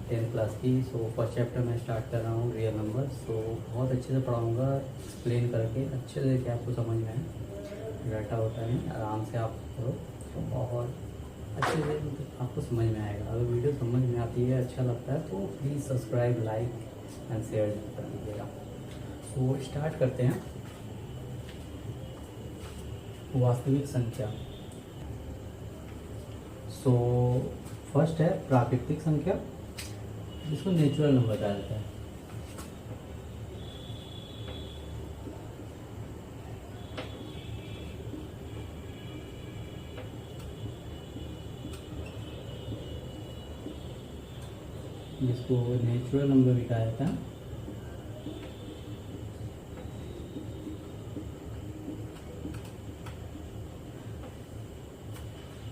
10th class की। So first chapter मैं start कर रहा हूँ रियल नंबर। सो बहुत अच्छे से पढ़ाऊँगा, एक्सप्लेन करके अच्छे से कि आपको समझ में आए। रटा होता नहीं, आराम से आप पढ़ो और अच्छे से आपको समझ में आएगा। अगर वीडियो समझ में आती है, अच्छा लगता है तो please subscribe, like and share कर दीजिएगा। सो स्टार्ट करते हैं। वास्तविक संख्या। सो फर्स्ट है प्राकृतिक संख्या, जिसको नेचुरल नंबर कहा जाता है। जिसको नेचुरल नंबर भी कहा जाता है।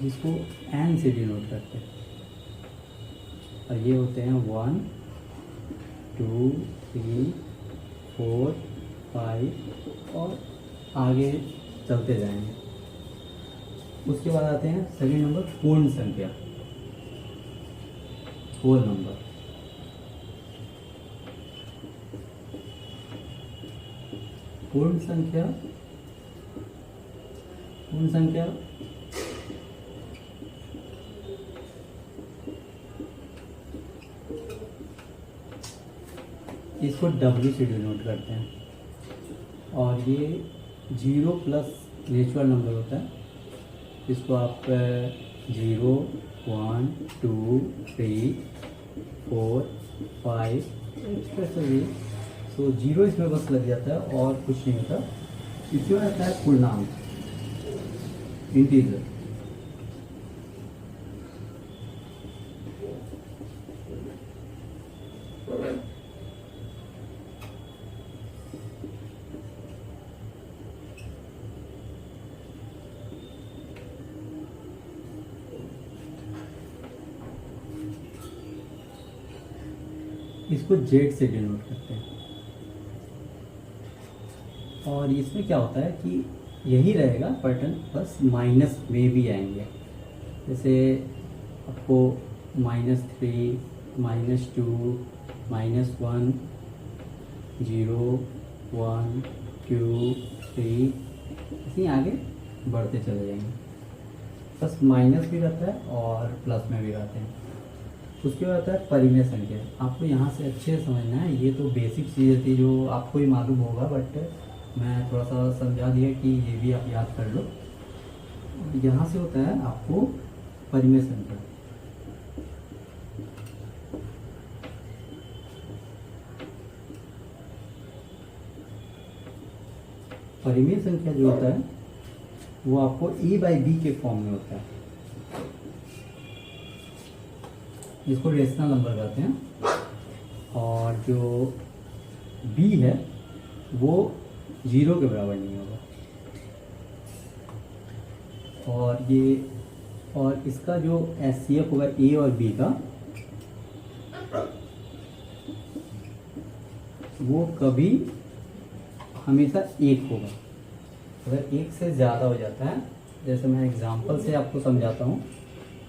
जिसको एन से डिनोट करते हैं। और ये होते हैं 1 2 3 4 5 और आगे चलते जाएंगे। उसके बाद आते हैं सेकंड नंबर पूर्ण संख्या, होल नंबर। पूर्ण संख्या, पूर्ण संख्या इसको W से डिनोट करते हैं। और ये 0 प्लस नेचुरल नंबर होता है, इसको आप 0 1 2 3 4 5 ऐसे भी। तो 0 इसमें बस लग जाता है और कुछ नहीं होता। इसमें आता है पूर्णांक, इंटीजर। इसको जेड से डिनोट करते हैं। और इसमें क्या होता है कि यही रहेगा पैटर्न, बस माइनस में भी आएंगे। जैसे आपको -3 -2 -1 0 1 2 3 ऐसे आगे बढ़ते चले जाएंगे। बस माइनस भी रहता है और प्लस में भी रहते हैं। उसके बाद आता है परिमेय संख्या। आपको यहाँ से अच्छे से समझना है। ये तो बेसिक चीज़ें थी जो आपको ही मालूम होगा, बट मैं थोड़ा सा समझा दिया कि ये भी आप याद कर लो। यहाँ से होता है आपको परिमेय संख्या। परिमेय संख्या जो होता है वो आपको A/B के फॉर्म में होता है, जिसको रेशनल नंबर कहते हैं। और जो B है वो 0 के बराबर नहीं होगा। और इसका जो HCF होगा A और B का, वो कभी हमेशा 1 होगा। अगर 1 से ज़्यादा हो जाता है, जैसे मैं एग्जांपल से आपको समझाता हूँ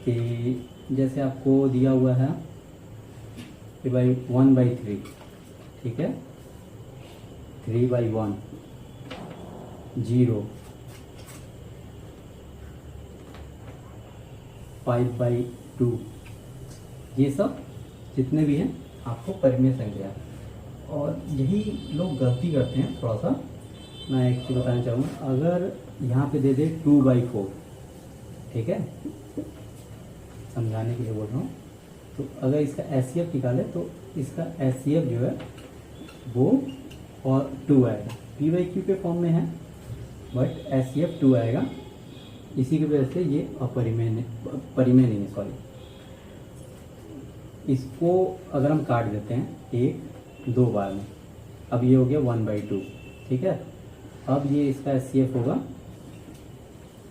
कि जैसे आपको दिया हुआ है कि भाई 1/3, ठीक है, 3/1 0 5/2, ये सब जितने भी हैं आपको परिमेय संख्या है। और यही लोग गलती करते हैं थोड़ा सा। मैं एक चीज़ बताना चाहूँगा, अगर यहाँ पे दे दे 2/4, ठीक है, समझाने के लिए बोल रहा हूँ। तो अगर इसका HCF निकाले तो इसका HCF जो है वो और 2 आएगा। P/Q के फॉर्म में है, बट HCF 2 आएगा। इसी की वजह से ये परिमेय नहीं है, सॉरी। इसको अगर हम काट देते हैं 1 2 बार में, अब ये हो गया 1/2, ठीक है। अब ये इसका HCF होगा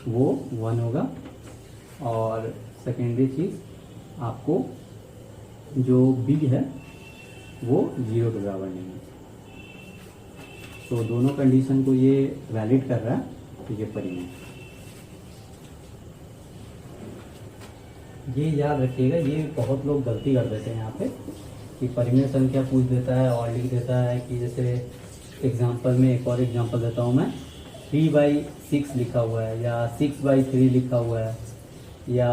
वो 1 होगा। और सेकेंडरी चीज़, आपको जो B है वो 0 के बराबर नहीं है। तो दोनों कंडीशन को ये वैलिड कर रहा है, तो ये परिमेय। ये याद रखिएगा, ये बहुत लोग गलती कर देते हैं यहाँ पे कि परिमेय संख्या पूछ देता है और लिख देता है कि जैसे एग्जांपल में एक और एग्जांपल देता हूँ मैं, 3/6 लिखा हुआ है या 6/3 लिखा हुआ है या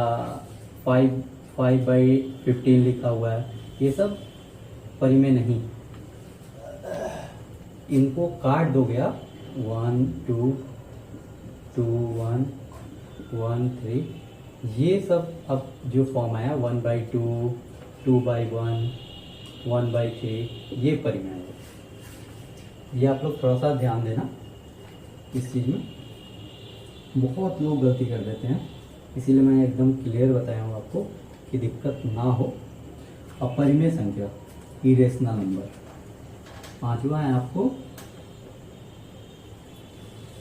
5/15 लिखा हुआ है। ये सब परिमेय नहीं, इनको काट दोगे आप 1 2 2 1 1 3, ये सब अब जो फॉर्म आया 1/2 2/1 1/3, ये परिमेय है। ये आप लोग थोड़ा सा ध्यान देना इस चीज़ में, बहुत लोग गलती कर देते हैं, इसीलिए मैं एकदम क्लियर बताया हूँ आपको कि दिक्कत ना हो। अपरिमेय संख्या, इरेशनल नंबर, पांचवा है आपको,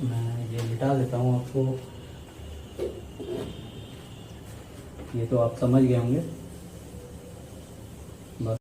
मैं ये मिटा देता हूँ आपको, ये तो आप समझ गए होंगे बस।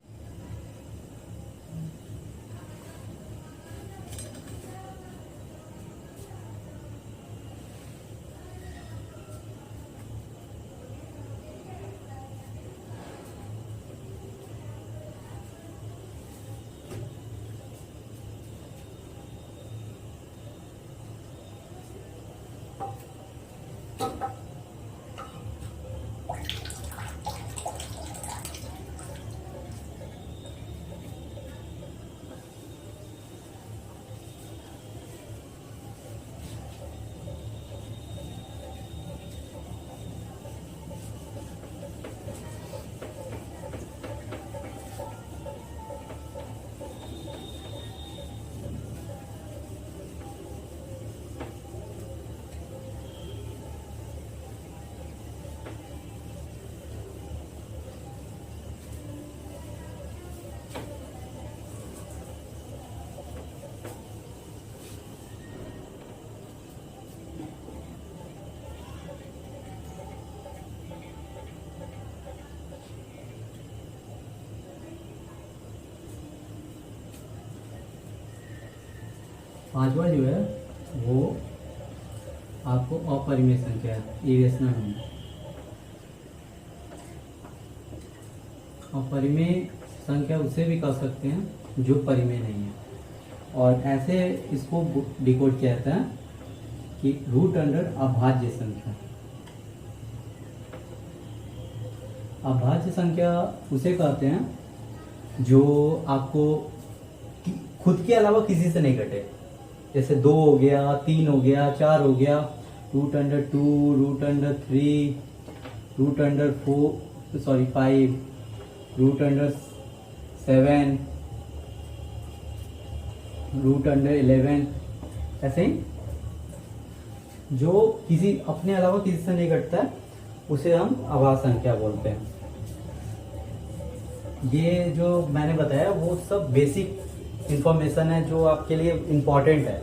पांचवा जो है वो आपको अपरिमेय संख्या है, इरेशनल नंबर। अपरिमेय संख्या उसे भी कह सकते हैं जो परिमेय नहीं है, और ऐसे इसको डिकोड किया जाता है कि रूट अंडर अभाज्य संख्या। अभाज्य संख्या उसे कहते हैं जो आपको खुद के अलावा किसी से नहीं घटे, जैसे 2 हो गया, 3 हो गया, 4 हो गया, root under 2, root under 3, root under 5, root under 7, root under 11, ऐसे ही जो किसी अपने अलावा किसी से नहीं घटता है उसे हम अभाज्य संख्या बोलते हैं। ये जो मैंने बताया वो सब बेसिक इंफॉर्मेशन है जो आपके लिए इम्पॉर्टेंट है,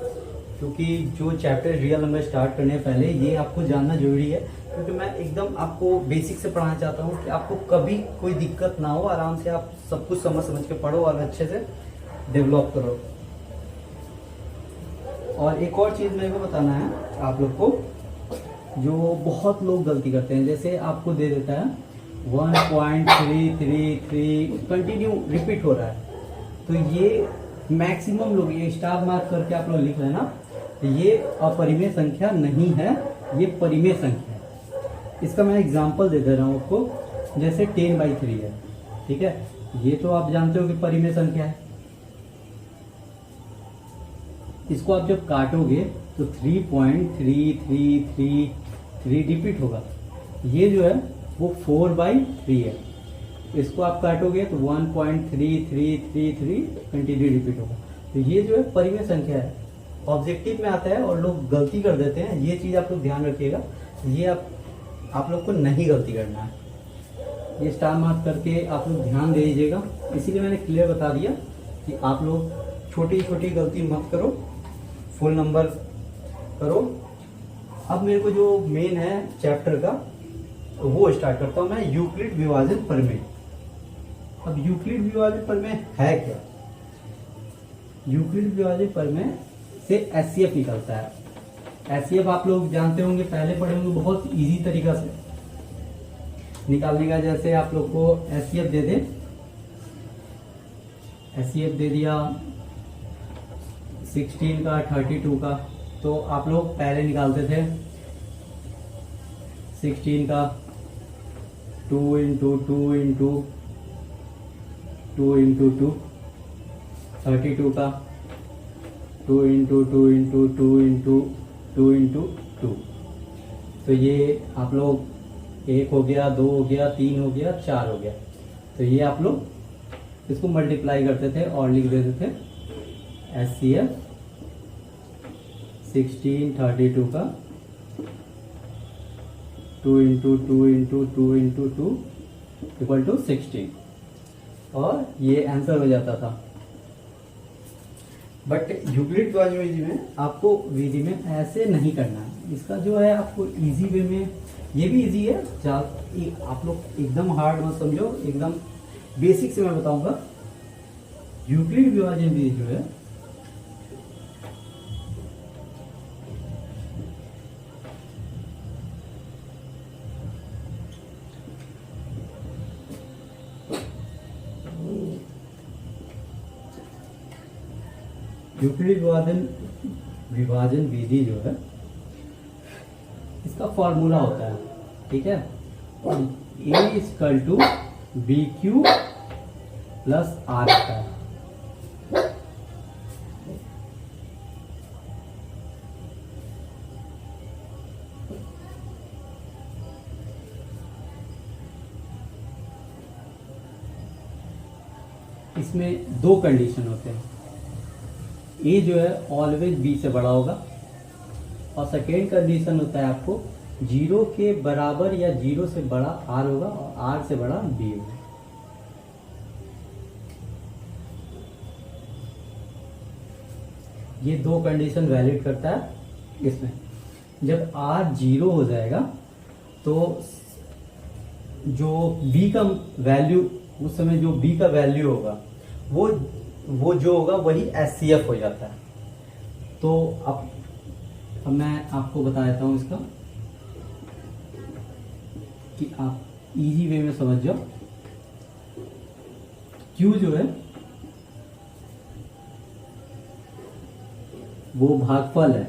क्योंकि जो चैप्टर रियल नंबर स्टार्ट करने पहले ये आपको जानना जरूरी है, क्योंकि मैं एकदम आपको बेसिक से पढ़ाना चाहता हूँ कि आपको कभी कोई दिक्कत ना हो, आराम से आप सब कुछ समझ के पढ़ो और अच्छे से डेवलप करो। और एक और चीज़ मेरे को बताना है आप लोग को, जो बहुत लोग गलती करते हैं, जैसे आपको दे देता है 1.333 कंटिन्यू रिपीट हो रहा है, तो ये मैक्सिमम लोग ये स्टार मार्क करके आप लोग लिख लेना, ये अपरिमेय संख्या नहीं है, ये परिमेय संख्या है। इसका मैं एग्जांपल दे दे रहा हूँ आपको, जैसे 10/3 है, ठीक है, ये तो आप जानते हो कि परिमेय संख्या है। इसको आप जब काटोगे तो 3.3333 रिपीट होगा, ये जो है वो 4/3 है, इसको आप काटोगे तो 1.3333 कंटिन्यू रिपीट होगा, तो ये जो है परिमेय संख्या है। ऑब्जेक्टिव में आता है और लोग गलती कर देते हैं, ये चीज़ आप लोग ध्यान रखिएगा, ये आप लोग को नहीं गलती करना है, ये स्टार मार्क करके आप लोग ध्यान दे दीजिएगा। इसीलिए मैंने क्लियर बता दिया कि आप लोग छोटी छोटी गलती मत करो, फुल नंबर करो। अब मेरे को जो मेन है चैप्टर का वो स्टार्ट करता हूँ मैं, यूक्लिड विभाजन प्रमेय। अब यूक्लिड विभाजन प्रमेय है क्या? यूक्लिड विभाजन प्रमेय से एचसीएफ निकलता है। एचसीएफ आप लोग जानते होंगे, पहले पढ़े होंगे बहुत इजी तरीका से। निकालने का, जैसे आप लोग को एचसीएफ दे दे, एचसीएफ दे दिया 16 का 32 का, तो आप लोग पहले निकालते थे 16 का 2 इंटू 2 इंटू 2 इंटू 2, 32 का 2 इंटू 2 इंटू 2 इंटू 2 इंटू 2। तो ये आप लोग 1 हो गया, 2 हो गया, 3 हो गया, 4 हो गया। तो ये आप लोग इसको मल्टीप्लाई करते थे और लिख देते थे एचसीएफ 16 32 का 2 into 2 into 2 into 2 equal to 16, और ये आंसर हो जाता था। बट यूक्लिड वाली विधि में आपको विधि में ऐसे नहीं करना है। इसका जो है आपको इजी वे में, ये भी इजी है, आप लोग एकदम हार्ड मत समझो, एकदम बेसिक से मैं बताऊंगा। यूक्लिड विभाजन विधि जो है यूक्लिड विभाजन विधि जो है, इसका फॉर्मूला होता है, ठीक है, a equal to b q plus r square. इसमें दो कंडीशन होते हैं, ए जो है ऑलवेज बी से बड़ा होगा, और सेकेंड कंडीशन होता है आपको 0 के बराबर या 0 से बड़ा आर होगा और आर से बड़ा बी होगा। ये दो कंडीशन वैलिड करता है इसमें। जब आर 0 हो जाएगा तो जो बी का वैल्यू, उस समय जो बी का वैल्यू होगा वो जो होगा वही एचसीएफ हो जाता है। तो अब मैं आपको बता देता हूं इसका, कि आप इजी वे में समझ जाओ। Q जो है वो भागफल है,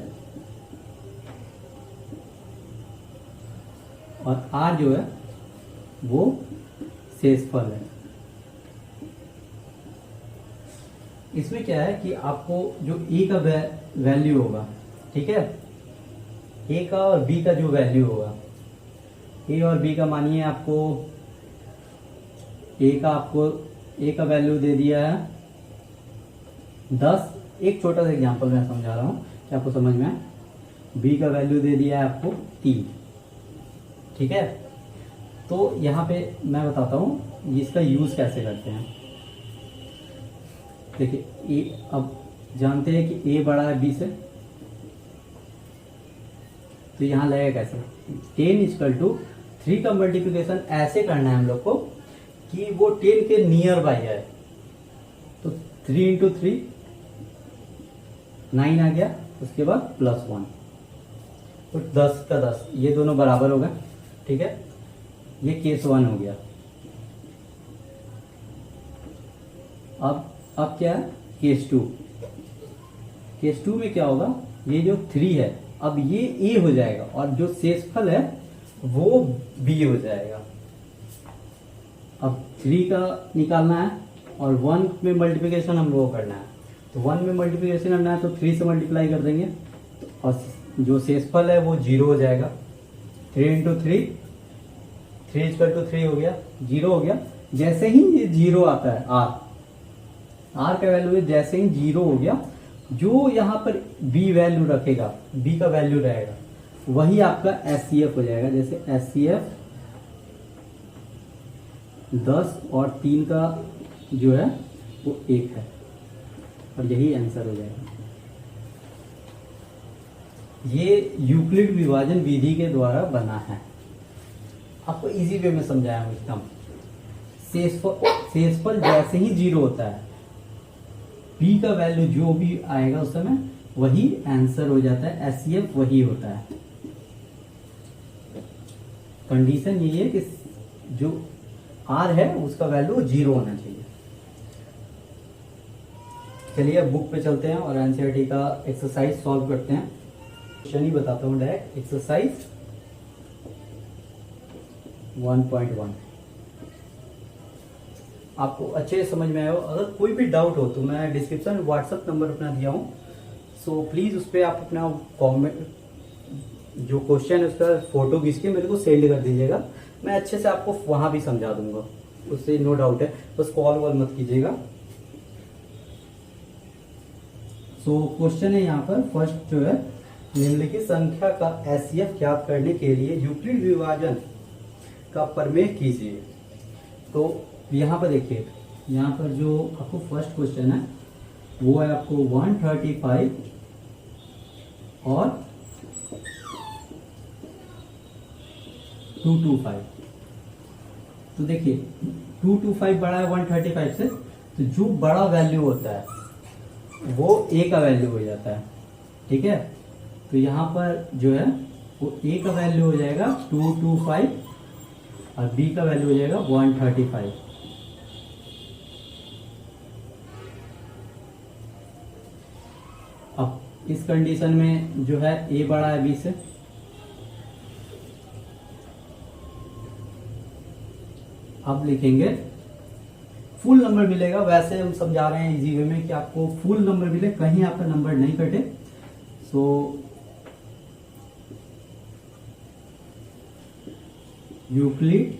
और R जो है वो शेषफल है। इसमें क्या है कि आपको जो ए का वैल्यू होगा, ठीक है, ए का और बी का जो वैल्यू होगा, ए और बी का मानिए आपको ए का वैल्यू दे दिया है 10। एक छोटा सा एग्जांपल मैं समझा रहा हूँ कि आपको समझ में आए। बी का वैल्यू दे दिया है आपको 3, ठीक है। तो यहाँ पे मैं बताता हूँ इसका यूज कैसे करते हैं। देखिए, ए, अब जानते हैं कि ए बड़ा है बी से, तो यहाँ लगेगा कैसे, 10 इक्वल टू 3 का मल्टीप्लिकेशन ऐसे करना है हम लोग को कि वो 10 के नियर बाई है। तो 3 इंटू 3 9 आ गया, उसके बाद +1, तो 10 का 10, ये दोनों बराबर हो गए, ठीक है। ये केस 1 हो गया। अब क्या है, केस 2। केस 2 में क्या होगा, ये जो 3 है अब ये ए हो जाएगा, और जो शेषफल है वो बी हो जाएगा। अब 3 का निकालना है और 1 में मल्टीप्लिकेशन हम वो करना है, तो 1 में मल्टीप्लिकेशन करना है तो 3 से मल्टीप्लाई कर देंगे, और जो शेषफल है वो 0 हो जाएगा। 3 इंटू 3 इक्वल टू 3 हो गया, 0 हो गया। जैसे ही ये 0 आता है, आर का वैल्यू जैसे ही 0 हो गया, जो यहाँ पर बी वैल्यू रखेगा, बी का वैल्यू रहेगा, वही आपका एचसीएफ हो जाएगा। जैसे एचसीएफ 10 और 3 का जो है वो 1 है, और यही आंसर हो जाएगा। ये यूक्लिड विभाजन विधि के द्वारा बना है। आपको इजी वे में समझाया हूं एकदम। शेषफल जैसे ही 0 होता है, बी का वैल्यू जो भी आएगा उस समय वही आंसर हो जाता है, एचसीएफ वही होता है। कंडीशन यही है कि जो आर है उसका वैल्यू 0 होना चाहिए। चलिए अब बुक पे चलते हैं और एनसीईआरटी का एक्सरसाइज सॉल्व करते हैं। क्वेश्चन ही बताता हूँ डायरेक्ट। एक्सरसाइज 1.1 आपको अच्छे से समझ में आया हो। अगर कोई भी डाउट हो तो मैं डिस्क्रिप्शन में व्हाट्सएप नंबर अपना दिया हूँ, सो प्लीज़ उस पर आप अपना कॉमेंट जो क्वेश्चन है उसका फोटो खींच के मेरे को सेंड कर दीजिएगा। मैं अच्छे से आपको वहाँ भी समझा दूंगा, उससे नो डाउट है। बस कॉल वॉल मत कीजिएगा। सो क्वेश्चन है यहाँ पर फर्स्ट जो है, निम्नलिखित संख्या का एचसीएफ ज्ञात करने के लिए यूक्लिड विभाजन का प्रमेय कीजिए। तो यहाँ पर देखिए, यहाँ पर जो आपको फर्स्ट क्वेश्चन है वो है आपको 135 और 225। तो देखिए 225 बड़ा है 135 से, तो जो बड़ा वैल्यू होता है वो ए का वैल्यू हो जाता है, ठीक है। तो यहाँ पर जो है वो ए का वैल्यू हो जाएगा 225 और बी का वैल्यू हो जाएगा 135। अब इस कंडीशन में जो है ए बड़ा है बी से, अब लिखेंगे फुल नंबर मिलेगा। वैसे हम समझा रहे हैं इजी वे में कि आपको फुल नंबर मिले, कहीं आपका नंबर नहीं कटे। सो यूक्लिड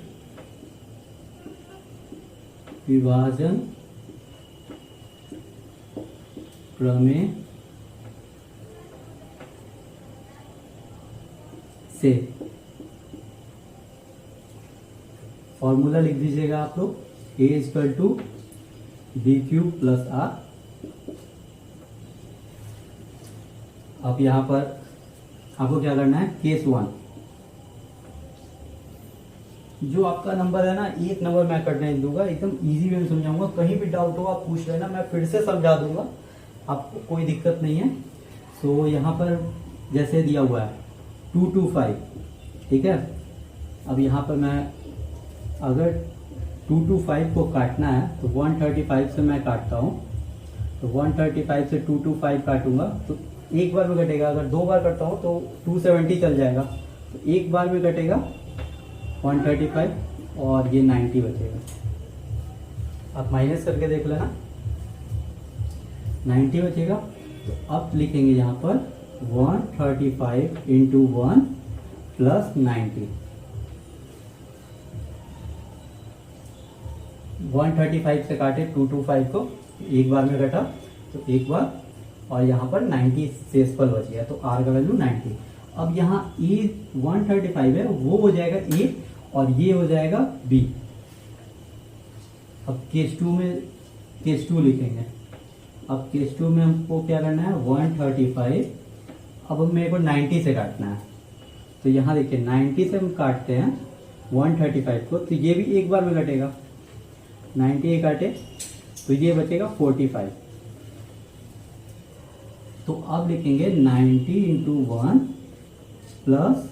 विभाजन प्रमेय से फॉर्मूला लिख दीजिएगा आप लोग, a equal to b cube plus r. अब यहां पर आपको क्या करना है, केस 1 जो आपका नंबर है ना, एक नंबर मैं कटने दूंगा, एकदम इजी वे में समझाऊंगा। कहीं भी डाउट हो आप पूछ लेना, मैं फिर से समझा दूंगा, आपको कोई दिक्कत नहीं है। सो यहाँ पर जैसे दिया हुआ है 225, ठीक है। अब यहाँ पर मैं अगर 225 को काटना है तो 135 से मैं काटता हूँ, तो 135 से 225 काटूंगा तो एक बार में कटेगा। अगर दो बार करता हूँ तो 270 चल जाएगा, तो एक बार में कटेगा 135 और ये 90 बचेगा। आप माइनस करके देख लेना, 90 बचेगा। तो अब लिखेंगे यहाँ पर 135 इंटू 1 प्लस 90। 135 से काटे 225 को, एक बार में कटा तो एक बार, और यहाँ पर 90 शेषफल बच गया, तो आर का वैल्यू 90। अब यहाँ ए 135 है वो हो जाएगा ए और ये हो जाएगा बी। अब केस 2 लिखेंगे। अब केस 2 में हमको क्या करना है, 135, अब मेरे को 90 से काटना है। तो यहाँ देखिए 90 से हम काटते हैं 135 को, तो ये भी एक बार में कटेगा, 90 काटे तो ये बचेगा 45। तो अब लिखेंगे 90 इंटू 1 प्लस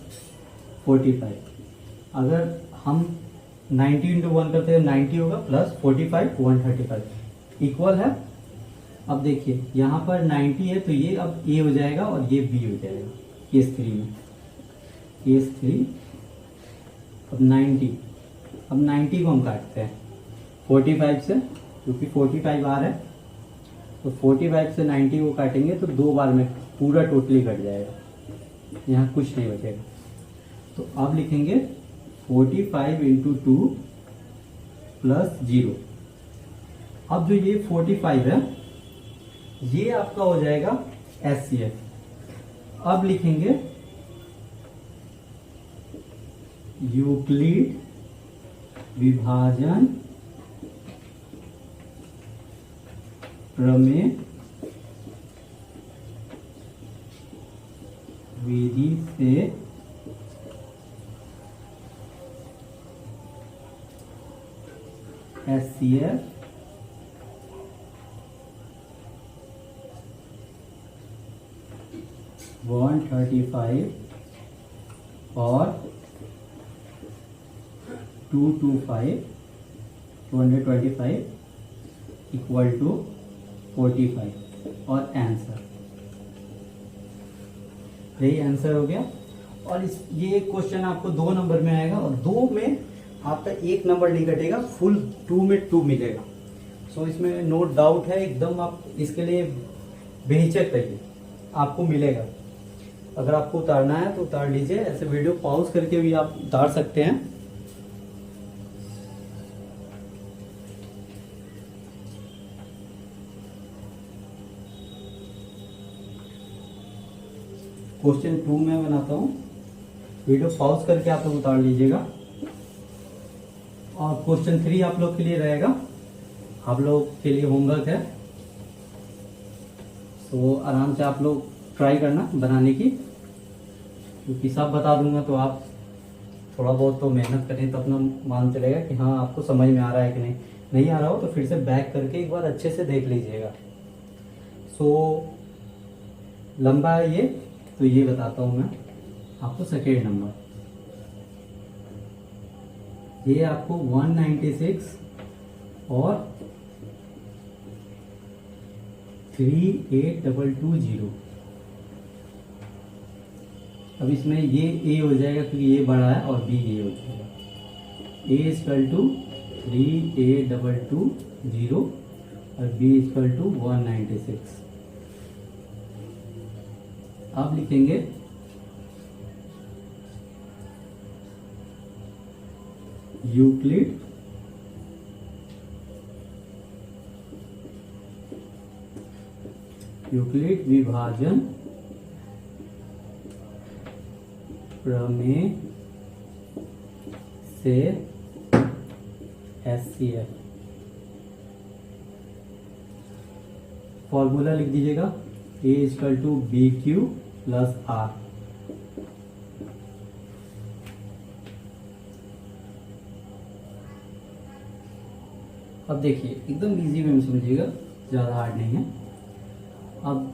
45। अगर हम 90 इंटू 1 करते हैं 90 होगा प्लस 45 135 इक्वल है। अब देखिए यहाँ पर 90 है तो ये अब ए हो जाएगा और ये बी हो जाएगा केस 3 में। केस 3 अब 90 को हम काटते हैं 45 से, क्योंकि 45 आ रहा है, तो 45 से 90 को काटेंगे तो दो बार में पूरा टोटली कट जाएगा, यहाँ कुछ नहीं बचेगा। तो अब लिखेंगे 45 इंटू 2 प्लस 0। अब जो ये 45 है ये आपका हो जाएगा एचसीएफ। अब लिखेंगे यूक्लिड विभाजन प्रमेय विधि से एचसीएफ वन 135 और 225 इक्वल टू 45 और आंसर, यही आंसर हो गया। और ये क्वेश्चन आपको 2 नंबर में आएगा और 2 में आपका 1 नंबर नहीं कटेगा, फुल 2 में 2 मिलेगा। सो इसमें नो डाउट है एकदम, आप इसके लिए बेहिचक रहिए, आपको मिलेगा। अगर आपको उतारना है तो उतार लीजिए, ऐसे वीडियो पॉज करके भी आप उतार सकते हैं। क्वेश्चन 2 में बनाता हूँ, वीडियो पॉज करके आप लोग उतार लीजिएगा। और क्वेश्चन 3 आप लोग के लिए रहेगा, आप लोग के लिए होमवर्क है। तो आराम से आप लोग ट्राई करना बनाने की, क्योंकि सब बता दूंगा तो आप थोड़ा बहुत तो मेहनत करें तो अपना मान चलेगा कि हाँ आपको समझ में आ रहा है कि नहीं आ रहा हो तो फिर से बैक करके एक बार अच्छे से देख लीजिएगा। सो लंबा है ये, तो ये बताता हूँ मैं आपको। सेकेंड नंबर ये आपको 196 और 38220। अब इसमें ये a हो जाएगा क्योंकि ये बड़ा है और b ये हो जाएगा। a इक्वल टू 3822 और b इक्वल टू 196। अब लिखेंगे यूक्लिड विभाजन प्रमेय से HCF। फॉर्मूला लिख दीजिएगा, A equal to BQ plus R। अब देखिए एकदम इजी वे में समझिएगा, ज़्यादा हार्ड नहीं है। अब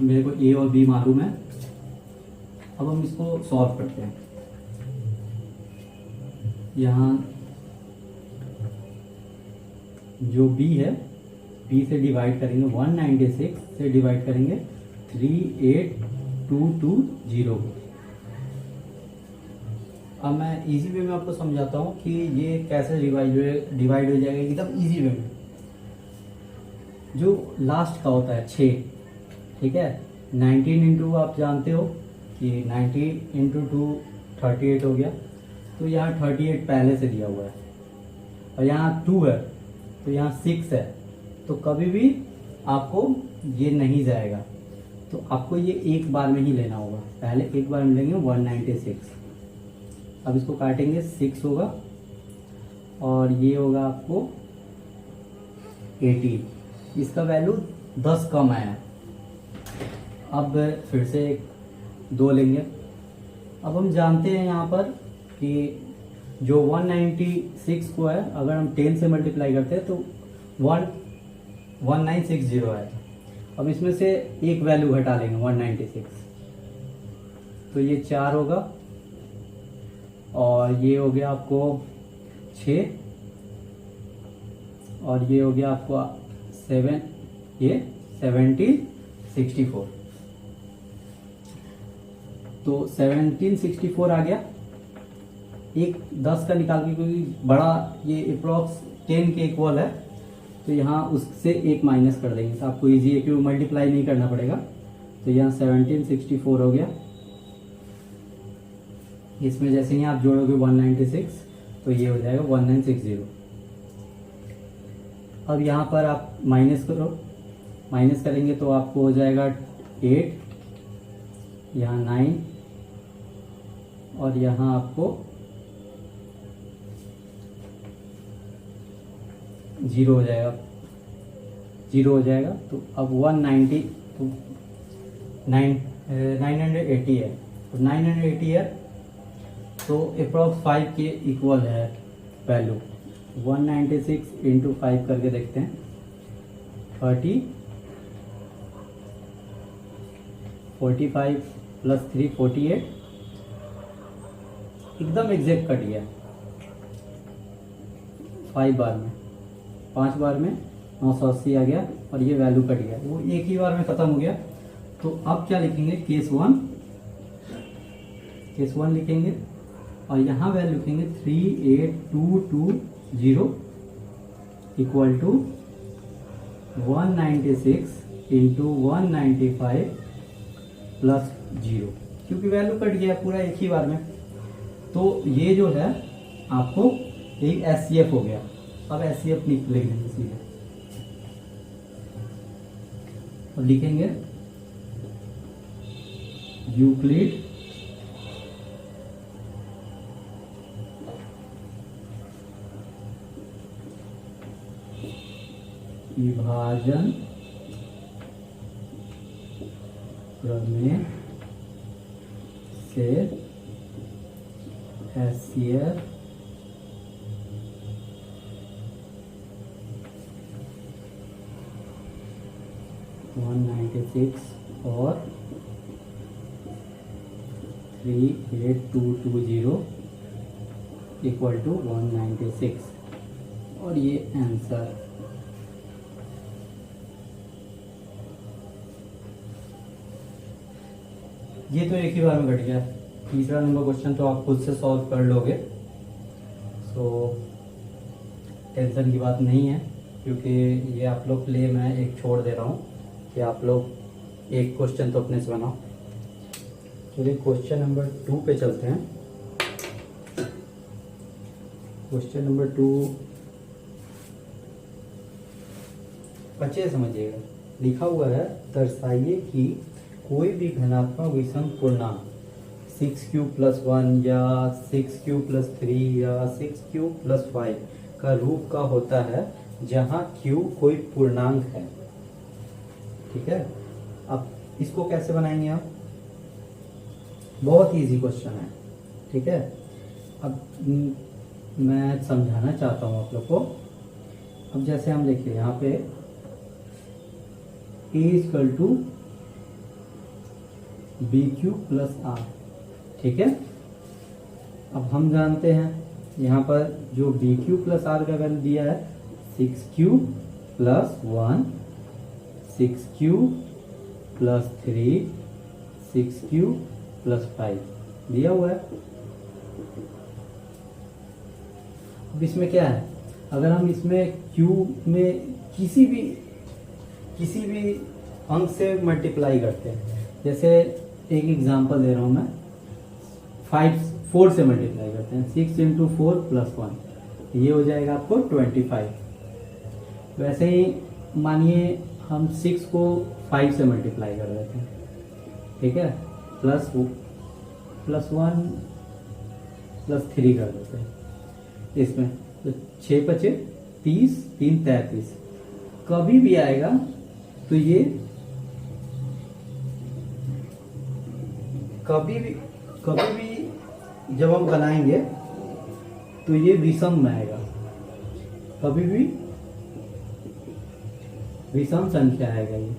मेरे को A और B मालूम है, अब हम इसको सॉल्व करते हैं। यहाँ जो B है, B से डिवाइड करेंगे, 196 से डिवाइड करेंगे 38220 को। अब मैं इजी वे में आपको समझाता हूँ कि ये कैसे डिवाइड हो जाएगा एकदम इजी वे में। जो लास्ट का होता है 6, ठीक है, 19 इंटू आप जानते हो कि 90 इंटू 2 38 हो गया, तो यहाँ 38 पहले से दिया हुआ है और यहाँ 2 है तो यहाँ 6 है, तो कभी भी आपको ये नहीं जाएगा, तो आपको ये एक बार में ही लेना होगा। पहले एक बार मिलेंगे 196। अब इसको काटेंगे, 6 होगा और ये होगा आपको 18। इसका वैल्यू 10 कम आया। अब फिर से 2 लेंगे। अब हम जानते हैं यहाँ पर कि जो 196 को है अगर हम 10 से मल्टीप्लाई करते हैं तो 1960 आएगा। अब इसमें से एक वैल्यू घटा लेंगे 196, तो ये 4 होगा और ये हो गया आपको 6 और ये हो गया आपको 7, ये 1764। तो 1764 आ गया। एक 10 का निकाल के, क्योंकि बड़ा ये अप्रॉक्स 10 के इक्वल है, तो यहाँ उससे एक माइनस कर देंगे, तो आपको इजी है क्योंकि मल्टीप्लाई नहीं करना पड़ेगा। तो यहाँ 1764 हो गया। इसमें जैसे ही आप जोड़ोगे 196 तो ये हो जाएगा 1960। अब यहाँ पर आप माइनस करो, माइनस करेंगे तो आपको हो जाएगा 8, यहाँ 9 और यहाँ आपको 0 हो जाएगा, 0 हो जाएगा। तो अब 190 तो 980 है, तो 980 है तो अप्रॉक्स 5 के इक्वल है वैल्यू। 196 इंटू 5 करके देखते हैं, 30, 45 प्लस 3 48, एकदम एग्जैक्ट कट गया 5 बार में, 5 बार में 980 आ गया और ये वैल्यू कट गया, वो एक ही बार में खत्म हो गया। तो अब क्या लिखेंगे, केस वन लिखेंगे और यहाँ वैल्यू लिखेंगे 38220 इक्वल टू 196 इंटू 195 प्लस 0, क्योंकि वैल्यू कट गया पूरा एक ही बार में। तो ये जो है आपको एक SCF हो गया। अब SCF लिख लेंगे सीधे और लिखेंगे यूक्लिड विभाजन प्रमेय से SCF 196 और 38220 इक्वल टू 196 और ये आंसर। ये तो एक ही बार में घट गया। तीसरा नंबर क्वेश्चन तो आप खुद से सॉल्व कर लोगे, सो टेंशन की बात नहीं है, क्योंकि ये आप लोग के लिए मैं एक छोड़ दे रहा हूँ कि आप लोग एक क्वेश्चन तो अपने से बनाओ। चलिए क्वेश्चन नंबर 2 पे चलते हैं। क्वेश्चन नंबर 2 अच्छे से समझिएगा। लिखा हुआ है, दर्शाइए कि कोई भी धनात्मक विषम पूर्णांक 6q + 1 या 6q + 3 या 6q + 5 का रूप का होता है जहां q कोई पूर्णांक है। ठीक है, अब इसको कैसे बनाएंगे आप? बहुत इजी क्वेश्चन है। ठीक है, अब मैं समझाना चाहता हूं आप लोग को। अब जैसे हम देखिए यहाँ पे a = bq + r। ठीक है, अब हम जानते हैं यहाँ पर जो bq + r का वैल्यू दिया है 6q + 1, 6q + 3, 6q + 5 दिया हुआ है। अब इसमें क्या है, अगर हम इसमें q में किसी भी अंक से मल्टीप्लाई करते हैं, जैसे एक एग्जांपल दे रहा हूं मैं, 4 से मल्टीप्लाई करते हैं, 6 × 4 + 1, ये हो जाएगा आपको 25। वैसे ही मानिए हम 6 को 5 से मल्टीप्लाई कर देते हैं। ठीक है, +1 + 3 कर देते हैं इसमें, तो 6 × 5 = 30, 3 × 33। कभी भी आएगा तो ये कभी भी जब हम बनाएंगे तो ये विषम में आएगा, कभी भी विषम संख्या आएगा ये।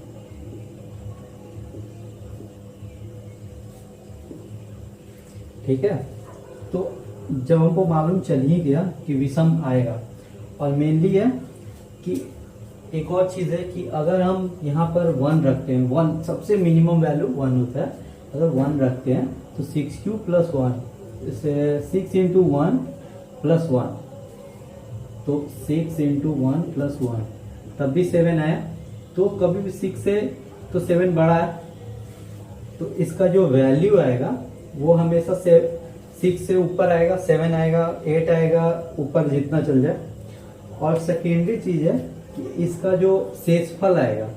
ठीक है, तो जब हमको मालूम चल ही गया कि विषम आएगा, और मेनली है कि एक और चीज है कि अगर हम यहाँ पर 1 रखते हैं, 1 सबसे मिनिमम वैल्यू 1 होता है, अगर 1 रखते हैं तो 6q + 1, 6 × 1 + 1, तो 6 × 1 + 1 तब भी 7 आया। तो कभी भी 6 से तो 7 बड़ा है, तो इसका जो वैल्यू आएगा वो हमेशा 6 से ऊपर आएगा, 7 आएगा, 8 आएगा, ऊपर जितना चल जाए। और सेकेंडरी चीज है कि इसका जो शेषफल आएगा,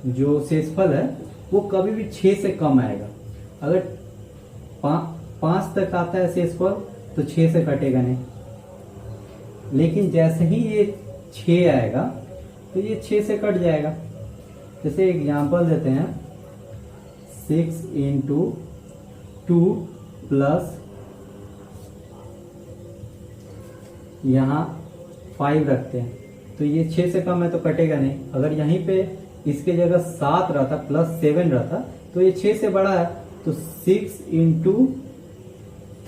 जो शेषफल है वो कभी भी 6 से कम आएगा। अगर 5 तक आता है शेषफल तो 6 से कटेगा नहीं, लेकिन जैसे ही ये 6 आएगा तो ये 6 से कट जाएगा। जैसे एग्जांपल देते हैं, 6 × 2 प्लस यहाँ 5 रखते हैं तो ये 6 से कम है तो कटेगा नहीं। अगर यहीं पे इसके जगह 7 रहता +7 रहता तो ये 6 से बड़ा है, तो 6 ×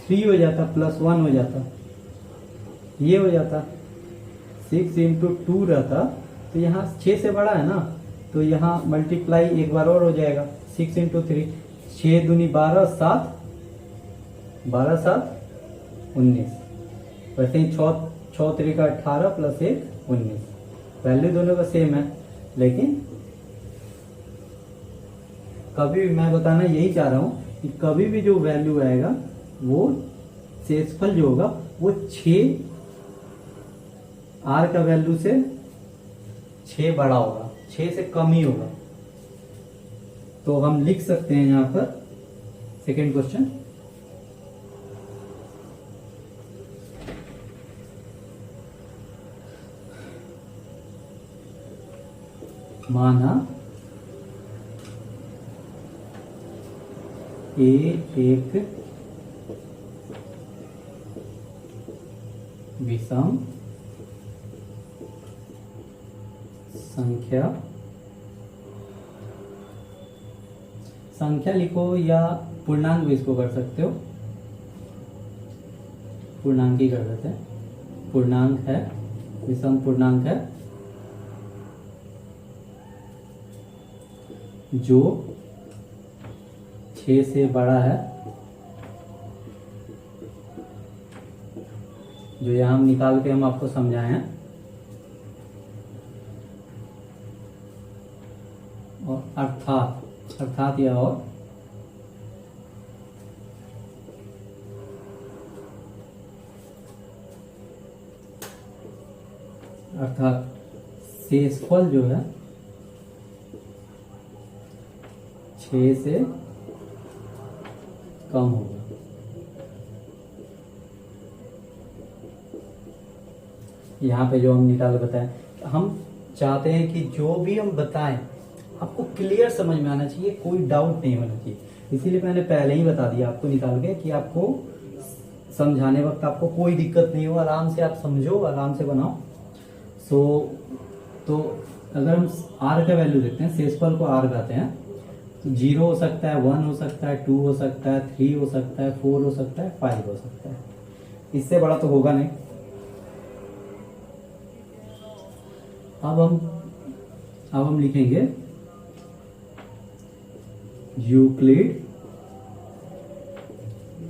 3 हो जाता, +1 हो जाता, ये हो जाता। 6 इंटू 2 रहता, तो यहाँ 6 से बड़ा है ना, तो यहाँ मल्टीप्लाई एक बार और हो जाएगा। 6 इंटू 3, 6 दूनी 12, 7, 12 7 19। वैसे ही 6 3 का 18 + 1 19। वैल्यू दोनों का सेम है, लेकिन कभी भी मैं बताना यही चाह रहा हूँ कि कभी भी जो वैल्यू आएगा वो शेषफल जो होगा वो 6 r का वैल्यू से 6 बड़ा होगा, 6 से कम ही होगा। तो हम लिख सकते हैं यहां पर सेकेंड क्वेश्चन, माना ए एक विषम संख्या लिखो या पूर्णांक भी इसको कर सकते हो, पूर्णांक ही कर देते हैं। पूर्णांक है, विषम पूर्णांक है जो 6 से बड़ा है, जो यहां हम निकाल के हम आपको समझाए हैं। और अर्थात यह और अर्थात शेषफल जो है 6 से कम होगा। यहाँ पे जो हम निकाल बताएं, हम चाहते हैं कि जो भी हम बताएं आपको क्लियर समझ में आना चाहिए, कोई डाउट नहीं होना चाहिए। इसीलिए मैंने पहले ही बता दिया आपको निकाल के कि आपको समझाने वक्त आपको कोई दिक्कत नहीं हो, आराम से आप समझो, आराम से बनाओ। तो अगर हम r का वैल्यू देखते हैं, शेषफल को r कहते हैं, तो 0 हो सकता है, 1 हो सकता है, 2 हो सकता है, 3 हो सकता है, 4 हो सकता है, 5 हो सकता है। इससे बड़ा तो होगा नहीं। अब हम लिखेंगे यूक्लिड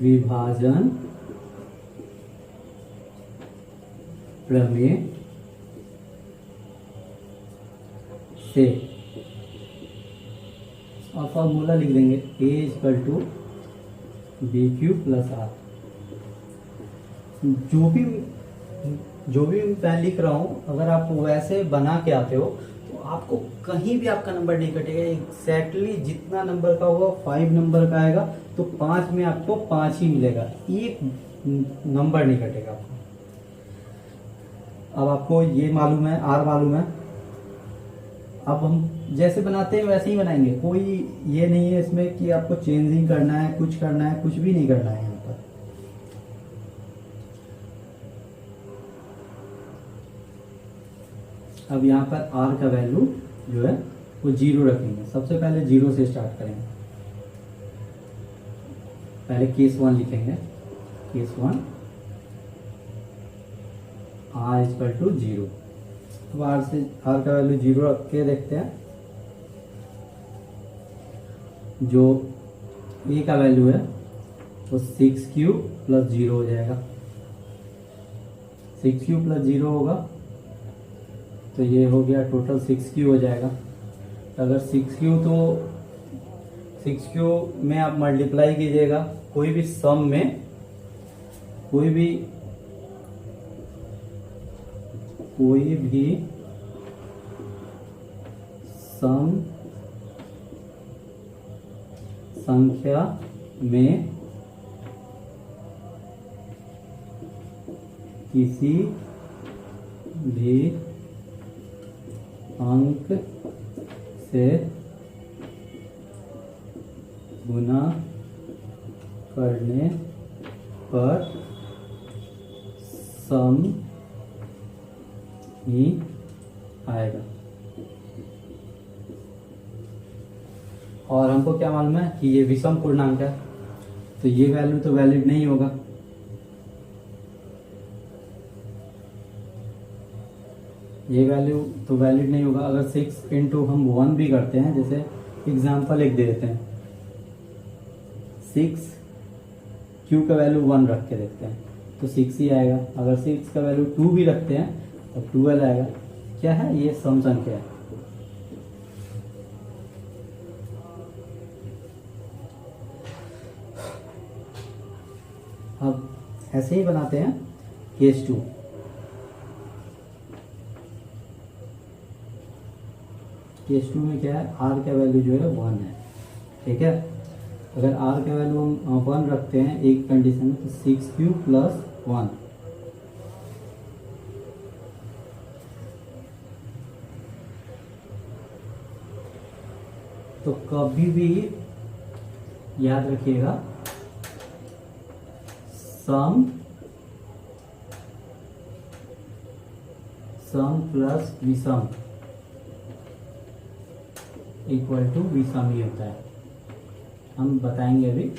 विभाजन प्रमेय से, और फॉर्मूला लिख देंगे a = bq + r। जो भी मैं लिख रहा हूं, अगर आप वैसे बना के आते हो तो आपको कहीं भी आपका नंबर नहीं कटेगा। एग्जैक्टली जितना नंबर का होगा 5 नंबर का आएगा, तो 5 में आपको 5 ही मिलेगा, एक नंबर नहीं कटेगा आपको। अब आपको ये मालूम है, r मालूम है। अब हम जैसे बनाते हैं वैसे ही बनाएंगे, कोई ये नहीं है इसमें कि आपको चेंजिंग करना है, कुछ करना है, कुछ भी नहीं करना है यहाँ पर। अब यहाँ पर r का वैल्यू जो है वो 0 रखेंगे। सबसे पहले 0 से स्टार्ट करेंगे। पहले केस 1 लिखेंगे, केस 1 r = 0। अब r का वैल्यू 0 रख के देखते हैं। जो a का वैल्यू है वो 6q + 0 हो जाएगा। 6q + 0 होगा तो ये हो गया टोटल 6q हो जाएगा। अगर 6q, तो 6q में आप मल्टीप्लाई कीजिएगा, कोई भी सम में, कोई भी सम संख्या में किसी भी अंक से गुना करने पर सम ही आएगा। और हमको क्या मालूम है कि ये विषम पूर्णांक है, तो ये वैल्यू तो वैलिड नहीं होगा। ये वैल्यू तो वैलिड नहीं होगा। अगर 6 इंटू हम 1 भी करते हैं, जैसे एग्जाम्पल एक दे देते हैं, 6 क्यू का वैल्यू 1 रख के देखते हैं तो 6 ही आएगा। अगर 6 का वैल्यू 2 भी रखते हैं तो 12 आएगा। क्या है ये? सम संख्या है। अब ऐसे ही बनाते हैं केस 2। केस 2 में क्या है, आर का वैल्यू जो है 1 है। ठीक है, अगर आर का वैल्यू हम 1 रखते हैं एक कंडीशन में, तो 6 प्लस 1, तो कभी भी याद रखिएगा सम प्लस विषम इक्वल टू विषम ही होता है। हम बताएंगे अभी।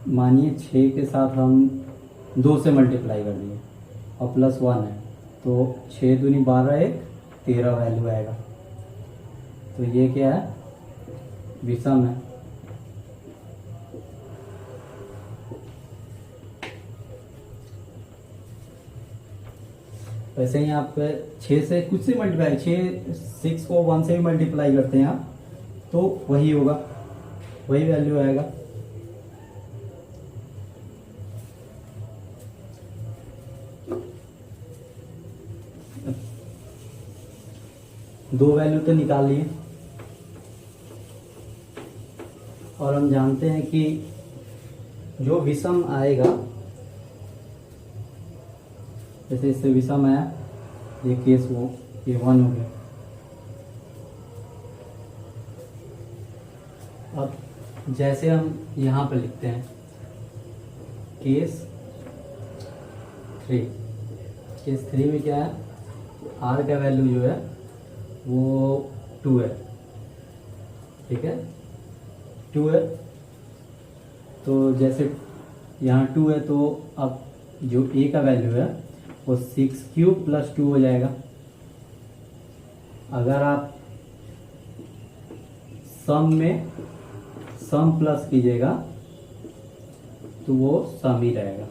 मानिए 6 के साथ हम 2 से मल्टीप्लाई कर दिए और प्लस 1 है, तो 6 दूनी 12, 1 13 वैल्यू आएगा। तो ये क्या है? विषम है। वैसे ही आप 6 से कुछ से मल्टीप्लाई, 6 को 1 से भी मल्टीप्लाई करते हैं आप, तो वही होगा, वही वैल्यू आएगा। दो वैल्यू तो निकाल लिए और हम जानते हैं कि जो विषम आएगा, जैसे इससे विषम आया, ये केस वो ये 1 हो गया। अब जैसे हम यहाँ पे लिखते हैं केस 3, केस 3 में क्या है, आर का वैल्यू जो है वो 2 है। ठीक है, 2 है, तो जैसे यहाँ 2 है, तो अब जो ए का वैल्यू है वो 6 प्लस 2 हो जाएगा। अगर आप सम प्लस कीजिएगा तो वो सम ही रहेगा।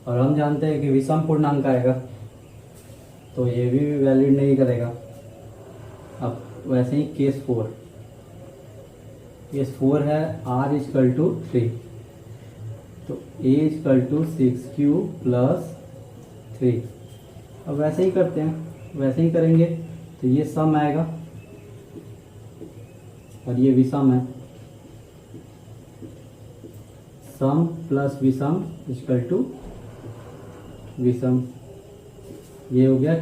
और हम जानते हैं कि विषम पूर्णांक आएगा, तो ये भी वैलिड नहीं करेगा। अब वैसे ही केस 4 है, r इक्वल टू 3, तो a इक्वल टू 6 प्लस 3। अब वैसे ही करते हैं, वैसे ही करेंगे तो ये सम आएगा और ये विषम है। सम प्लस विषम इक्वल टू विषम, ये हो गया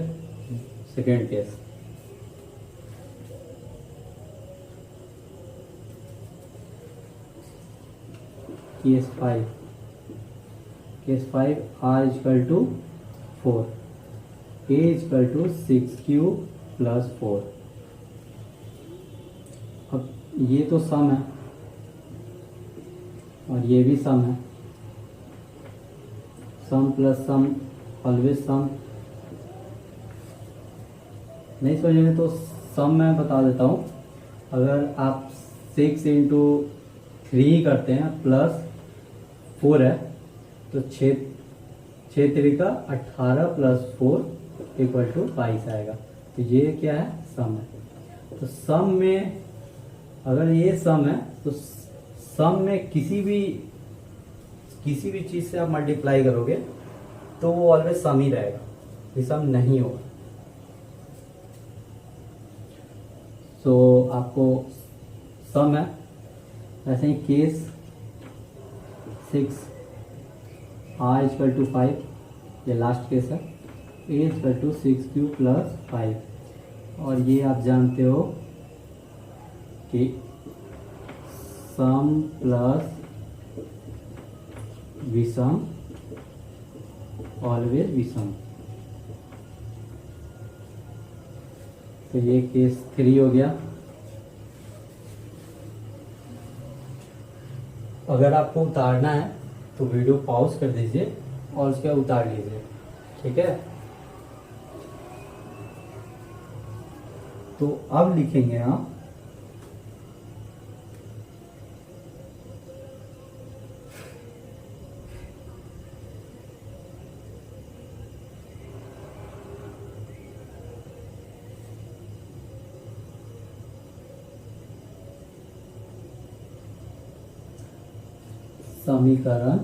second case. Case 5 r equal to 4, a equal to 6 plus 4। अब ये तो सम है और ये भी सम है। सम प्लस सम ऑलवेज सम। नहीं समझेंगे तो सम मैं बता देता हूँ। अगर आप 6 इंटू 3 करते हैं प्लस 4 है, तो 6 3 का 18 प्लस 4 इक्वल टू 22 आएगा। तो ये क्या है? सम है। तो सम में अगर ये सम है तो सम में किसी भी चीज से आप मल्टीप्लाई करोगे तो वो ऑलवेज सम ही रहेगा, विषम नहीं होगा। तो आपको सम है। ऐसे ही केस 6 r इक्वल टू 5, ये लास्ट केस है, a इक्वल टू 6 प्लस 5। और ये आप जानते हो कि सम प्लस विषम ऑलवेज विषम। तो ये केस 3 हो गया। अगर आपको उतारना है तो वीडियो पॉज कर दीजिए और उसके बाद उतार लीजिए, ठीक है। तो अब लिखेंगे आप समीकरण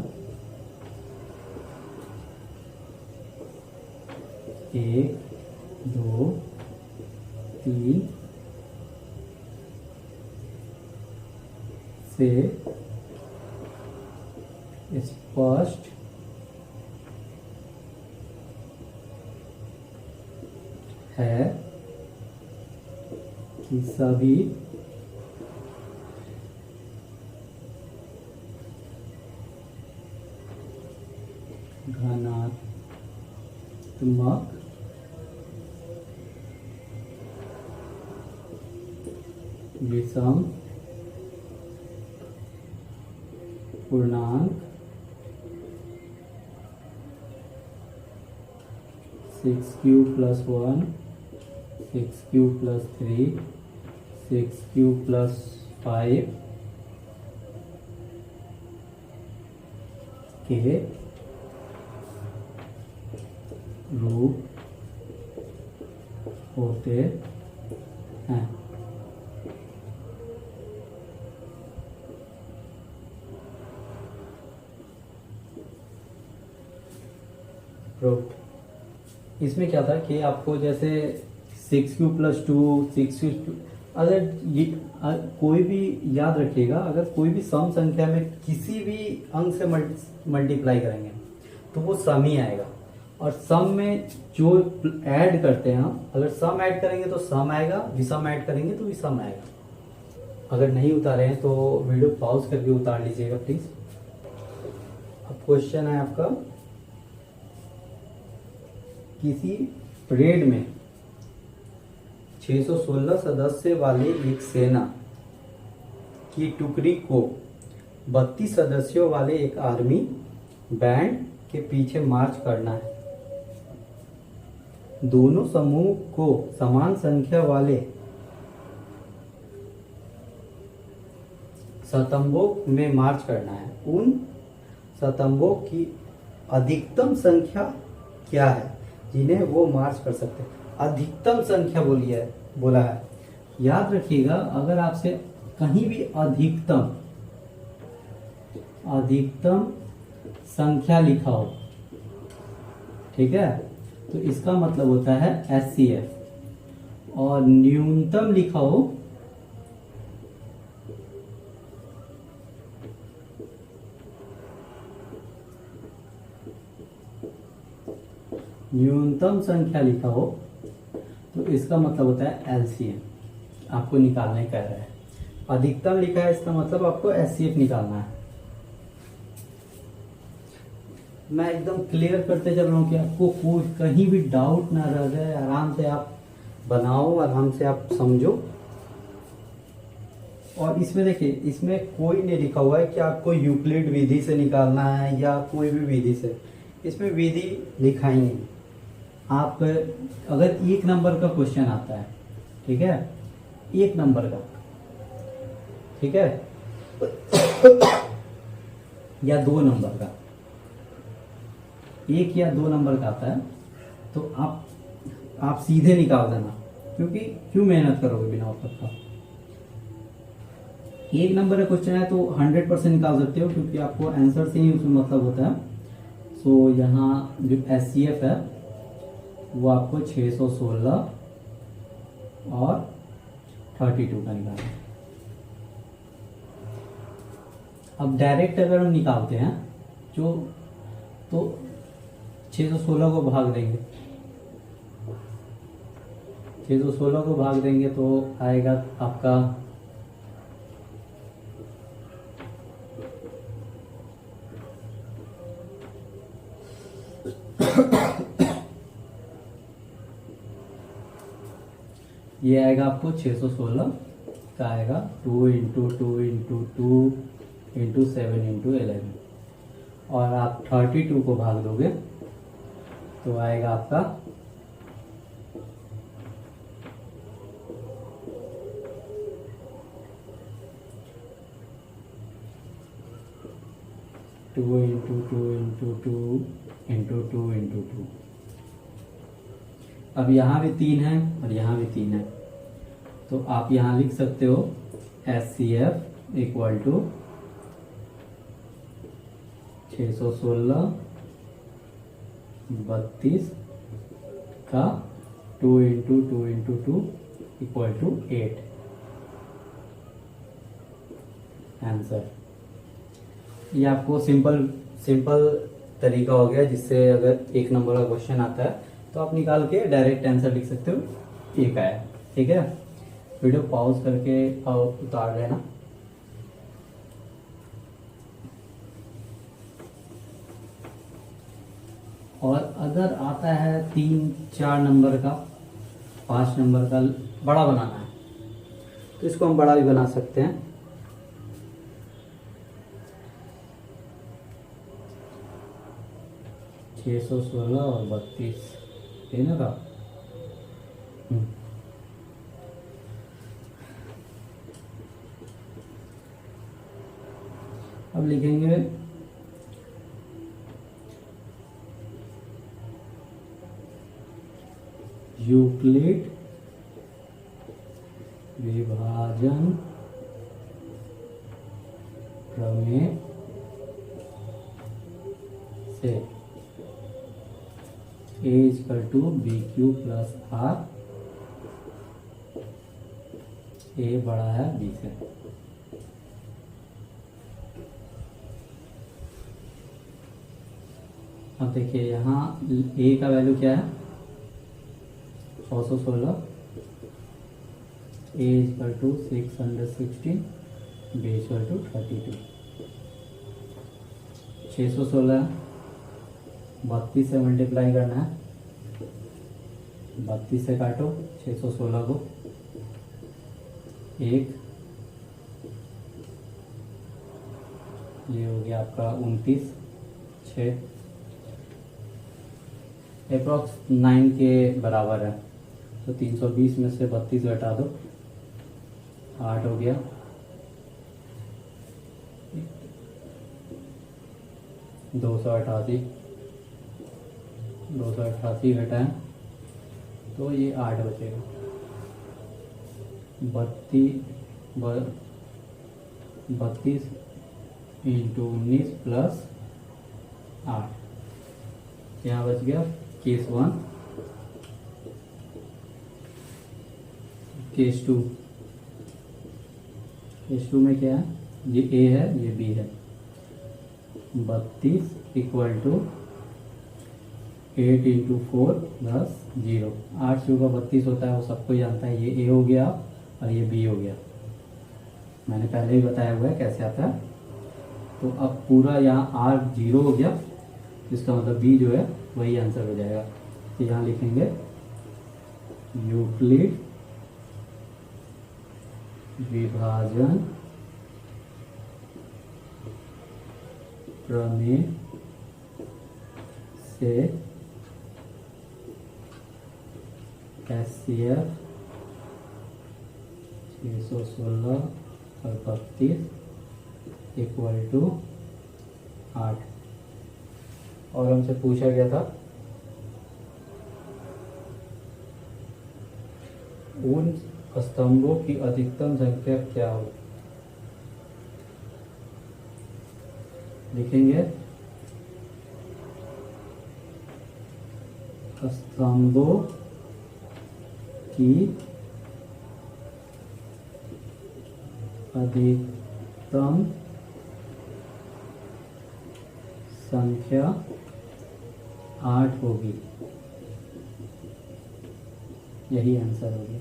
1, 2, 3 से स्पष्ट है कि सभी धनात्मक विषम पूर्णांक 6q + 1, 6q + 3, 6q + 5 के रूप होते हैं। प्रूफ इसमें क्या था कि आपको जैसे 6q + 2, 6q, अगर ये कोई भी याद रखिएगा, अगर कोई भी सम संख्या में किसी भी अंक से मल्टीप्लाई करेंगे तो वो सम ही आएगा। और सम में जो ऐड करते हैं हम, अगर सम ऐड करेंगे तो सम आएगा, विषम ऐड करेंगे तो विषम आएगा। अगर नहीं उतारे हैं तो वीडियो पॉज करके उतार लीजिएगा प्लीज। अब क्वेश्चन है आपका, किसी परेड में 616 सदस्य वाले एक सेना की टुकड़ी को 32 सदस्यों वाले एक आर्मी बैंड के पीछे मार्च करना है। दोनों समूह को समान संख्या वाले स्तंभों में मार्च करना है। उन स्तंभों की अधिकतम संख्या क्या है जिन्हें वो मार्च कर सकते हैं? अधिकतम संख्या बोला है। याद रखिएगा, अगर आपसे कहीं भी अधिकतम संख्या लिखा हो, ठीक है, तो इसका मतलब होता है HCF। और न्यूनतम लिखा हो न्यूनतम संख्या लिखा हो तो इसका मतलब होता है LCM। आपको निकालने कह रहा है। अधिकतम लिखा है, इसका मतलब आपको HCF निकालना है। मैं एकदम क्लियर करते चल रहा हूँ कि आपको कोई कहीं भी डाउट ना रह जाए। आराम से आप बनाओ, आराम से आप समझो। और इसमें देखिए, इसमें कोई नहीं लिखा हुआ है कि आपको यूक्लिड विधि से निकालना है या कोई भी विधि से। इसमें विधि लिखा ही नहीं। आप अगर 1 नंबर का क्वेश्चन आता है, ठीक है, 1 नंबर का, ठीक है, या 2 नंबर का, 1 या 2 नंबर का आता है तो आप सीधे निकाल देना, क्योंकि क्यों मेहनत करोगे बिना औसत का। 1 नंबर का क्वेश्चन है तो 100% निकाल सकते हो, क्योंकि आपको आंसर से ही उसमें मतलब होता है। सो यहाँ जो HCF है वो आपको 616 और 32 का निकालना है। अब डायरेक्ट अगर हम निकालते हैं तो 616 को भाग देंगे, 616 को भाग देंगे तो आएगा आपका ये आएगा आपको 616 का आएगा 2 × 2 × 2 × 7 × 11। और आप 32 को भाग दोगे तो आएगा आपका 2 इंटू 2 इंटू 2 इंटू 2 इंटू 2। अब यहाँ भी 3 है और यहाँ भी 3 है, तो आप यहाँ लिख सकते हो HCF इक्वल टू 616 32 का 2 into 2 into 2 equal to 8 answer. ये आपको सिंपल तरीका हो गया, जिससे अगर 1 नंबर का क्वेश्चन आता है तो आप निकाल के डायरेक्ट आंसर लिख सकते हो, 1 आया। ठीक है, वीडियो पॉज करके उतार लेना। और अगर आता है 3-4 नंबर का, 5 नंबर का बड़ा बनाना है तो इसको हम बड़ा भी बना सकते हैं। छः 616 और 32 है ना का। अब लिखेंगे यूक्लिड विभाजन प्रमेय से A equal to BQ plus R, A बड़ा है B से। अब देखिए यहाँ A का वैल्यू क्या है 616, A equal to 616, B equal to 32। 616 32 से मल्टीप्लाई करना है, 32 से काटो 616 को, 1 ये हो गया आपका 29, 6 अप्रॉक्स 9 के बराबर है, तो 320 में से 32 घटा दो, 8 हो गया, 288 घटाएं तो ये 8 बचेगा। 32 इंटू 19 प्लस 8, यहाँ बच गया केस 1। केस 2, केस 2 में क्या है, ये A है ये B है। 32 इक्वल टू 8 इंटू 4 प्लस 0, 8 से ऊपर 32 होता है, वो सबको जानता है। ये A हो गया और ये B हो गया, मैंने पहले ही बताया हुआ है कैसे आता है। तो अब पूरा यहाँ R 0 हो गया, इसका मतलब B जो है वही आंसर हो जाएगा। तो यहाँ लिखेंगे यूक्लिड विभाजन प्रमेय से HCF 616 और 32 इक्वल टू 8। और हमसे पूछा गया था उन स्तंभों की अधिकतम संख्या क्या हो। लिखेंगे स्तंभों की अधिकतम संख्या 8 होगी, यही आंसर होगी।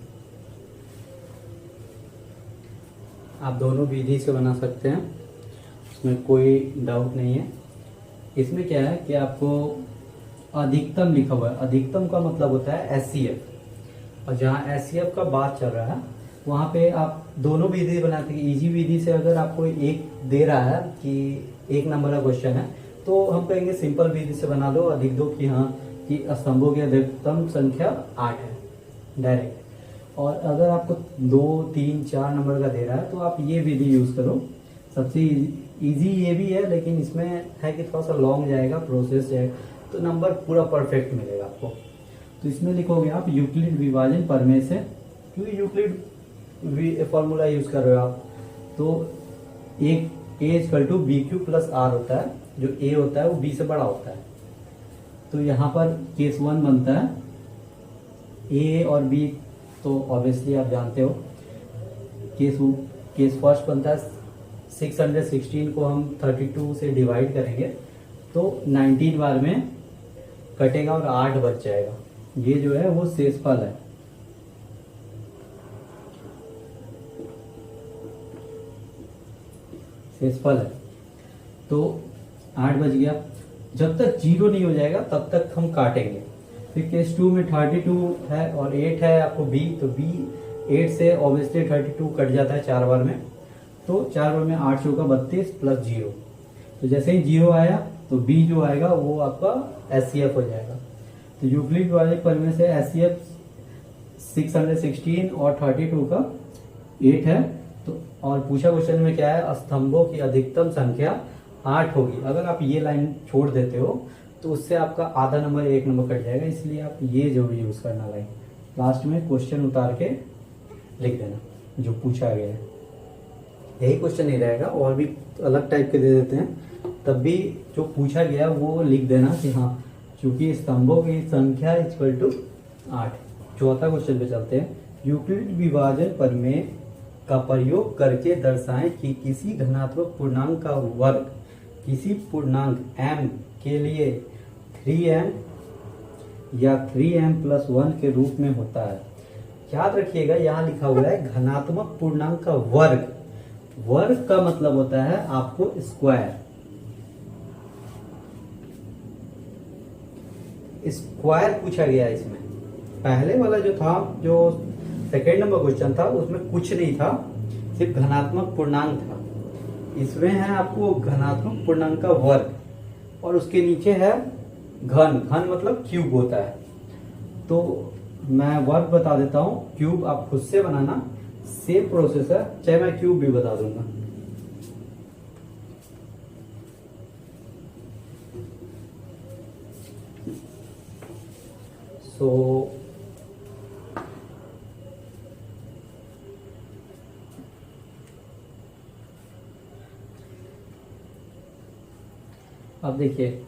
आप दोनों विधि से बना सकते हैं, इसमें कोई डाउट नहीं है। इसमें क्या है कि आपको अधिकतम लिखा हुआ है, अधिकतम का मतलब होता है HCF, और जहाँ HCF का बात चल रहा है वहाँ पे आप दोनों विधि बनाते हैं। इजी विधि से अगर आपको एक दे रहा है कि 1 नंबर का क्वेश्चन है तो हम कहेंगे सिंपल विधि से बना लो, अधिक दो कि हाँ कि स्तंभों की अधिकतम संख्या 8 है डायरेक्ट। और अगर आपको 2 3 4 नंबर का दे रहा है तो आप ये विधि यूज करो। सबसे इजी ये भी है, लेकिन इसमें है कि थोड़ा सा लॉन्ग जाएगा, प्रोसेस जाएगा, तो नंबर पूरा परफेक्ट मिलेगा आपको। तो इसमें लिखोगे आप यूक्लिड विभाजन प्रमेय से, क्योंकि यूक्लिड फॉर्मूला यूज कर रहे हो आप, तो एक a=bq + r होता है, जो a होता है वो b से बड़ा होता है। तो यहाँ पर केस 1 बनता है a और b, तो ऑब्वियसली आप जानते हो। केस फर्स्ट बनता है 616 को हम 32 से डिवाइड करेंगे तो 19 बार में कटेगा और 8 बच जाएगा। ये जो है वो शेषफल है। शेषफल है तो 8 बच गया। जब तक 0 नहीं हो जाएगा तब तक हम काटेंगे। फिर केस 2 में 32 है और 8 है आपको b, तो b 8 से ऑब्वियसली 32 कट जाता है 4 बार में, तो 4 बार में 8 चौका 32 प्लस 0। तो जैसे ही 0 आया तो b जो आएगा वो आपका SCF हो जाएगा। तो यूक्लिड विभाजन प्रमेय से SCF 616 और 32 का 8 है। तो और पूछा क्वेश्चन में क्या है, स्तंभों की अधिकतम संख्या 8 होगी। अगर आप ये लाइन छोड़ देते हो तो उससे आपका आधा नंबर 1 नंबर कट जाएगा, इसलिए आप ये जरूर यूज करना लाइन। लास्ट में क्वेश्चन उतार के लिख देना जो पूछा गया है। यही क्वेश्चन नहीं रहेगा, और भी अलग टाइप के दे देते हैं, तब भी जो पूछा गया वो लिख देना कि हाँ चूंकि स्तंभों की संख्या = 8। चौथा क्वेश्चन पे चलते हैं। यूक्लिड विभाजन प्रमेय का प्रयोग करके दर्शाएं कि किसी धनात्मक पूर्णांक का वर्ग किसी पूर्णांक m के लिए 3m या 3m+1 के रूप में होता है। याद रखिएगा यहाँ लिखा हुआ है धनात्मक पूर्णांक का वर्ग। वर्ग का मतलब होता है आपको स्क्वायर। स्क्वायर पूछा गया है इसमें। पहले वाला जो था, जो सेकेंड नंबर क्वेश्चन था, उसमें कुछ नहीं था, सिर्फ धनात्मक पूर्णांक था। इसमें है आपको धनात्मक पूर्णांक का वर्ग, और उसके नीचे है घन। घन मतलब क्यूब होता है। तो मैं वर्ग बता देता हूं, क्यूब आप खुद से बनाना, सेम प्रोसेस है, चाहे मैं क्यूब भी बता दूंगा। सो अब देखिए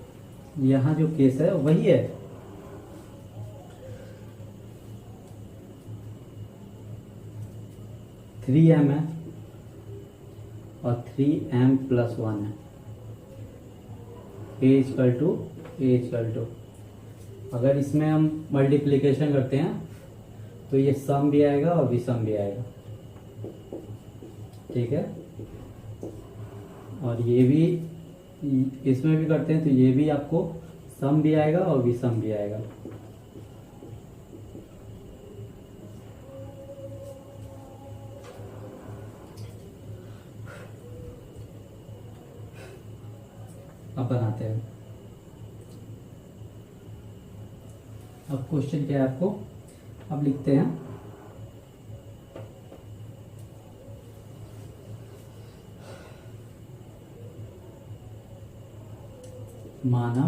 यहाँ जो केस है वही है। थ्री एम है और 3m+1 है। a=, अगर इसमें हम मल्टीप्लिकेशन करते हैं तो ये सम भी आएगा और विषम भी आएगा, ठीक है। और ये भी इसमें भी करते हैं तो ये भी आपको सम भी आएगा और विषम भी आएगा। अब बनाते हैं। अब क्वेश्चन क्या है आपको, अब लिखते हैं माना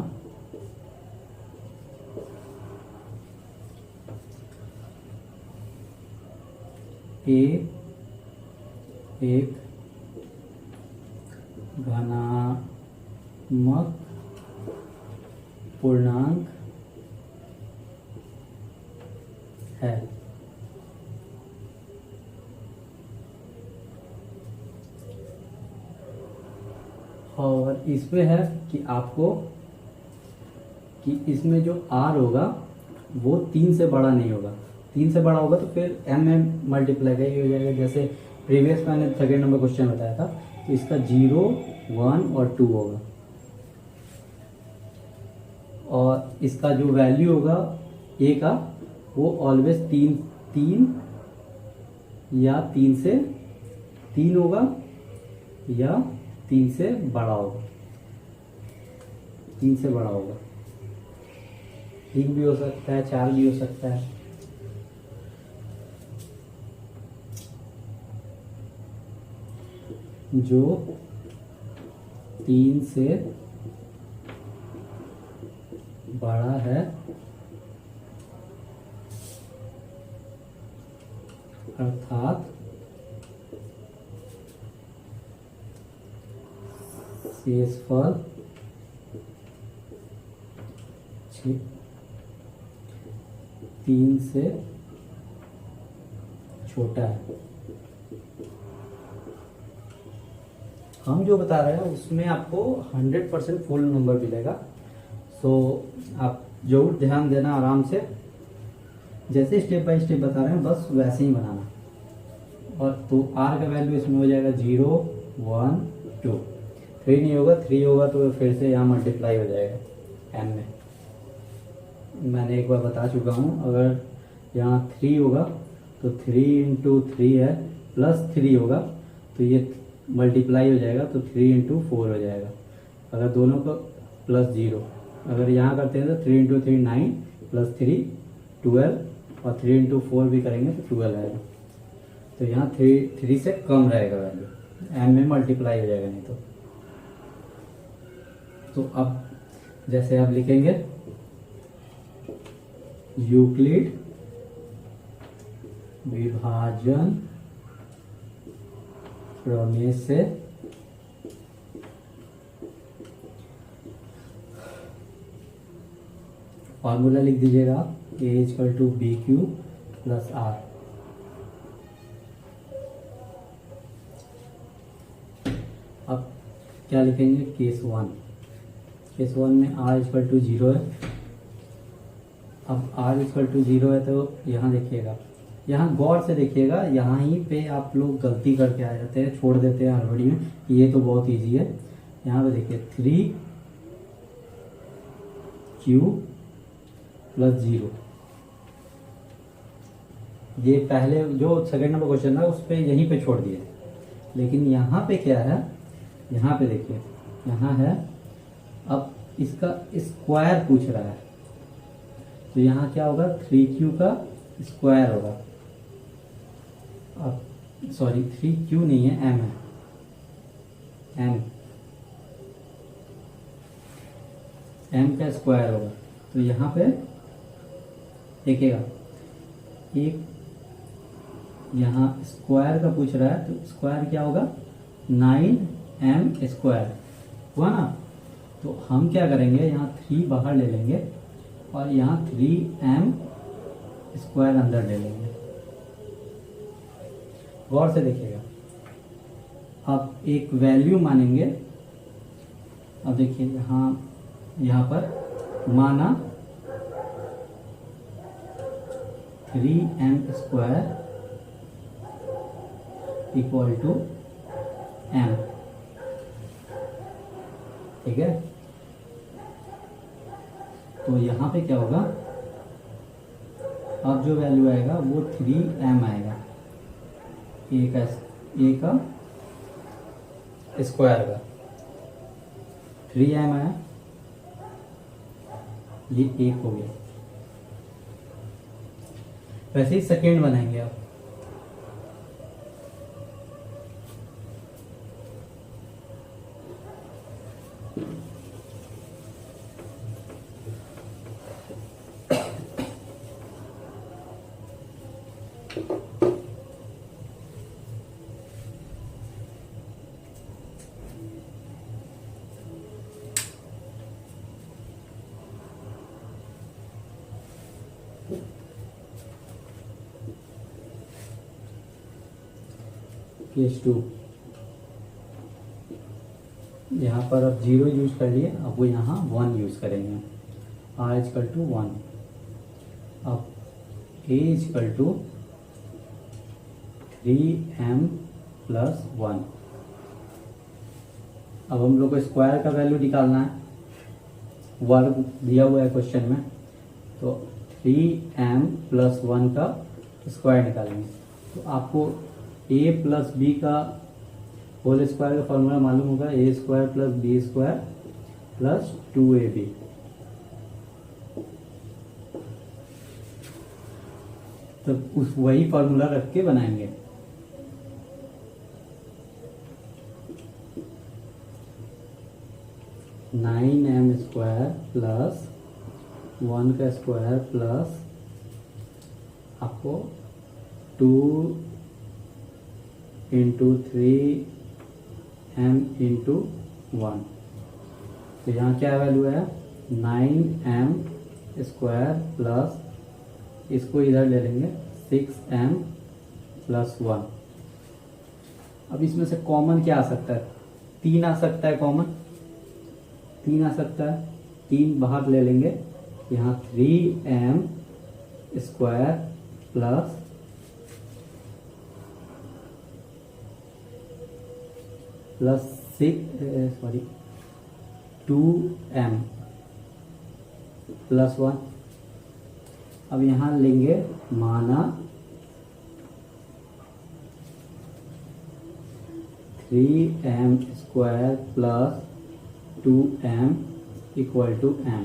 ए एक धनात्मक पूर्णांक है। और इसमें है कि आपको कि इसमें जो r होगा वो 3 से बड़ा नहीं होगा। 3 से बड़ा होगा तो फिर m मल्टीप्लाई का ही हो जाएगा। जैसे प्रीवियस मैंने सेकेंड नंबर क्वेश्चन बताया था, तो इसका 0, 1 और 2 होगा। और इसका जो वैल्यू होगा a का, वो ऑलवेज 3 या 3 से 3 होगा या 3 से बड़ा होगा। 3 से बड़ा होगा। 3 भी हो सकता है, 4 भी हो सकता है। जो 3 से बड़ा है अर्थात शेषफल 3 से छोटा है। हम जो बता रहे हैं उसमें आपको 100% फुल नंबर मिलेगा। सो आप जरूर ध्यान देना आराम से, जैसे स्टेप बाय स्टेप बता रहे हैं बस वैसे ही बनाना। और तो आर का वैल्यू इसमें हो जाएगा 0 1 2। 3 नहीं होगा, 3 होगा तो फिर से यहाँ मल्टीप्लाई हो जाएगा एन में। मैंने एक बार बता चुका हूँ, अगर यहाँ 3 होगा तो 3 × 3 है, +3 होगा तो ये मल्टीप्लाई हो जाएगा तो 3 × 4 हो जाएगा। अगर दोनों को +0, अगर यहाँ करते हैं तो 3 × 3 9 +3 12, और 3 × 4 भी करेंगे तो 12 आएगा। तो यहाँ 3 से कम रहेगा वैल्यू, एम में मल्टीप्लाई हो जाएगा नहीं तो अब जैसे आप लिखेंगे यूक्लिड विभाजन प्रमेय से फॉर्मूला लिख दीजिएगा आप, A = BQ + R। अब क्या लिखेंगे, केस 1 में R = 0 है। अब R = 0 है तो यहाँ देखिएगा, यहाँ गौर से देखिएगा, यहाँ ही पे आप लोग गलती करके आ जाते हैं, छोड़ देते हैं हड़बड़ी में कि ये तो बहुत इजी है। यहाँ पे देखिए 3Q + 0, ये पहले जो सेकंड नंबर क्वेश्चन था उस पर यहीं पे छोड़ दिए। लेकिन यहाँ पे क्या है, यहाँ पे देखिए, यहाँ है अब इसका स्क्वायर पूछ रहा है तो यहाँ क्या होगा, 3Q का स्क्वायर होगा। अब सॉरी 3Q नहीं है, M है, M का स्क्वायर होगा। तो यहाँ पे देखिएगा, एक यहाँ स्क्वायर का पूछ रहा है तो स्क्वायर क्या होगा, 9M² हुआ ना। तो हम क्या करेंगे, यहाँ 3 बाहर ले लेंगे और यहाँ 3M² अंदर ले लेंगे। गौर से देखिएगा, अब एक वैल्यू मानेंगे। अब देखिए यहाँ पर माना 3M² = M, ठीक है। तो यहाँ पे क्या होगा, अब जो वैल्यू आएगा वो 3M आएगा, A का स्क्वायर का 3M आया, ये 1 हो गया। वैसे ही सेकेंड बनाएंगे आप। केस 2, यहाँ पर अब 0 यूज कर लिए, अब वो यहाँ 1 यूज करेंगे। R = 1, अब A = 3M + 1। अब हम लोग को स्क्वायर का वैल्यू निकालना है, वर्ग दिया हुआ है क्वेश्चन में, तो 3M + 1 का स्क्वायर निकालेंगे। तो आपको A + B का होल स्क्वायर का फॉर्मूला मालूम होगा, A² + B² प्लस 2ab। तो उस वही फॉर्मूला रख के बनाएंगे। नाइन एम स्क्वायर प्लस 1 का स्क्वायर प्लस आपको 2 इंटू 3m इंटू 1। तो यहाँ क्या वैल्यू है 9m स्क्वायर प्लस, इसको इधर ले लेंगे 6m प्लस 1। अब इसमें से कॉमन क्या आ सकता है, 3 आ सकता है, कॉमन 3 आ सकता है, 3 बाहर ले लेंगे। यहाँ 3m square plus 2m plus 1। अब यहाँ लेंगे माना 3m square plus 2m equal to m,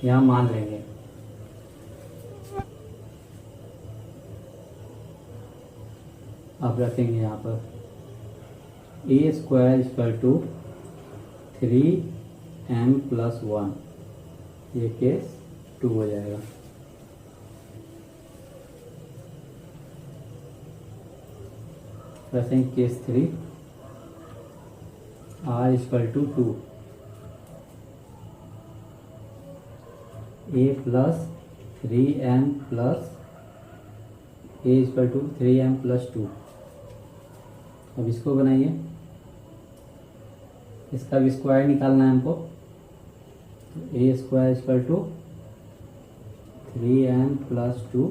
यहाँ मान लेंगे। अब रखेंगे यहाँ पर a square equal to 3m plus 1, ये केस 2 हो जाएगा। रखेंगे case 3, r equal to 2, a plus 3m plus a equal to 3m plus 2। अब इसको बनाइए, इसका भी स्क्वायर निकालना है हमको। तो a square equal to 3m plus 2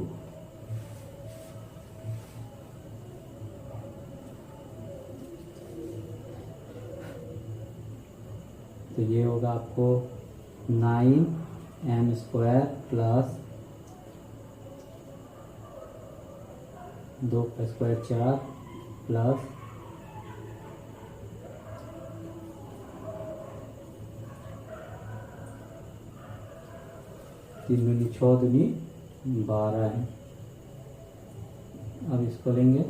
तो ये होगा आपको 9m स्क्वायर प्लस 2 का स्क्वायर 4 प्लस 3 दूनी 6 दूनी 12 है। अब इसको लेंगे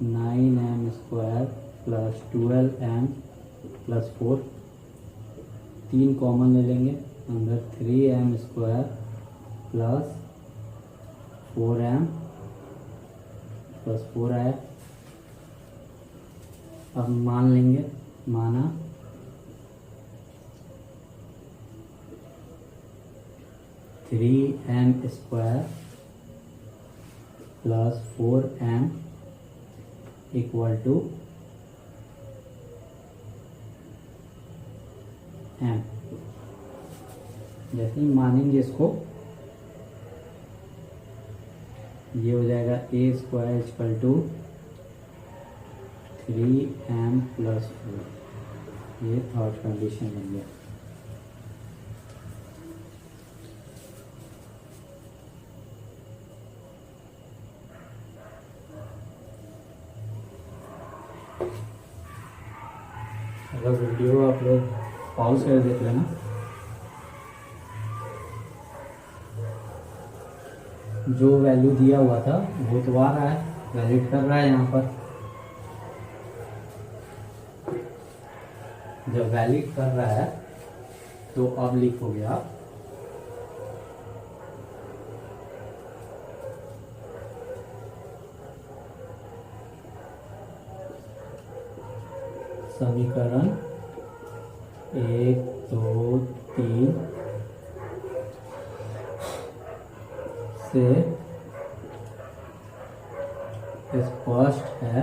9m square plus 12m plus 4, 3 common ले लेंगे, अंदर 3m square plus 4m plus 4 आया। अब मान लेंगे, माना 3m square plus 4m equal to m। जैसे ही मानेंगे इसको, ये हो जाएगा a square equal to 3m plus 4, ये थर्ड कंडीशन बन गया। अगर वीडियो आप लोग पॉज कर देख लेना, जो वैल्यू दिया हुआ था वो तो आ रहा है, वैलिड कर रहा है। यहाँ पर जब वैलिड कर रहा है तो अब लिखोगे आप समीकरण 1 2 3 से स्पष्ट है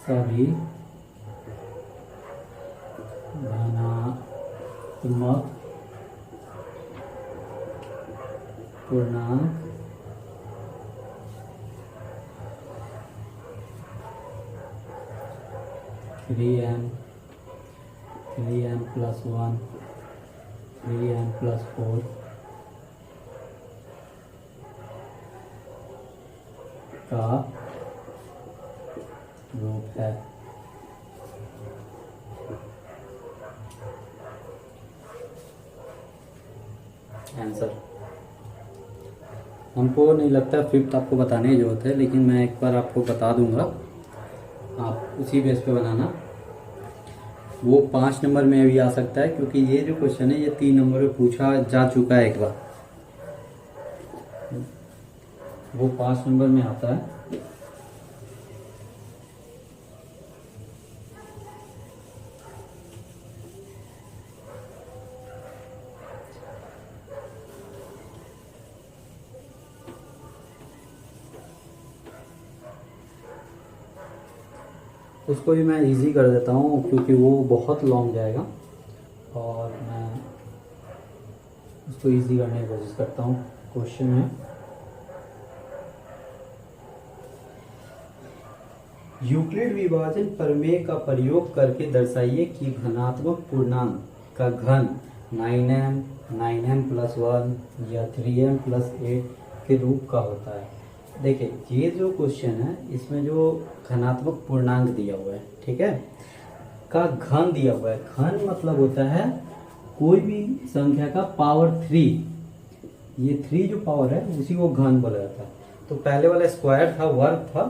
सभी धनात्मक पूर्णांक three M plus 1 3m plus 4 का रूप है। आंसर हमको नहीं लगता फिफ्थ आपको बताने की जरूरत है, लेकिन मैं एक बार आपको बता दूंगा, आप उसी बेस पे बनाना। वो 5 नंबर में भी आ सकता है, क्योंकि ये जो क्वेश्चन है ये 3 नंबर में पूछा जा चुका है एक बार, वो 5 नंबर में आता है। उसको भी मैं इजी कर देता हूँ, क्योंकि वो बहुत लॉन्ग जाएगा, और मैं उसको इजी करने की कोशिश करता हूँ। क्वेश्चन है, यूक्लिड विभाजन प्रमेय का प्रयोग करके दर्शाइए कि धनात्मक पूर्णांक का घन 9m 9m+1 या 3m+8 के रूप का होता है। देखिए, ये जो क्वेश्चन है इसमें जो धनात्मक पूर्णांक दिया हुआ है, ठीक है, का घन दिया हुआ है। घन मतलब होता है कोई भी संख्या का पावर 3, ये 3 जो पावर है उसी को घन बोला जाता है। तो पहले वाला स्क्वायर था, वर्ग था,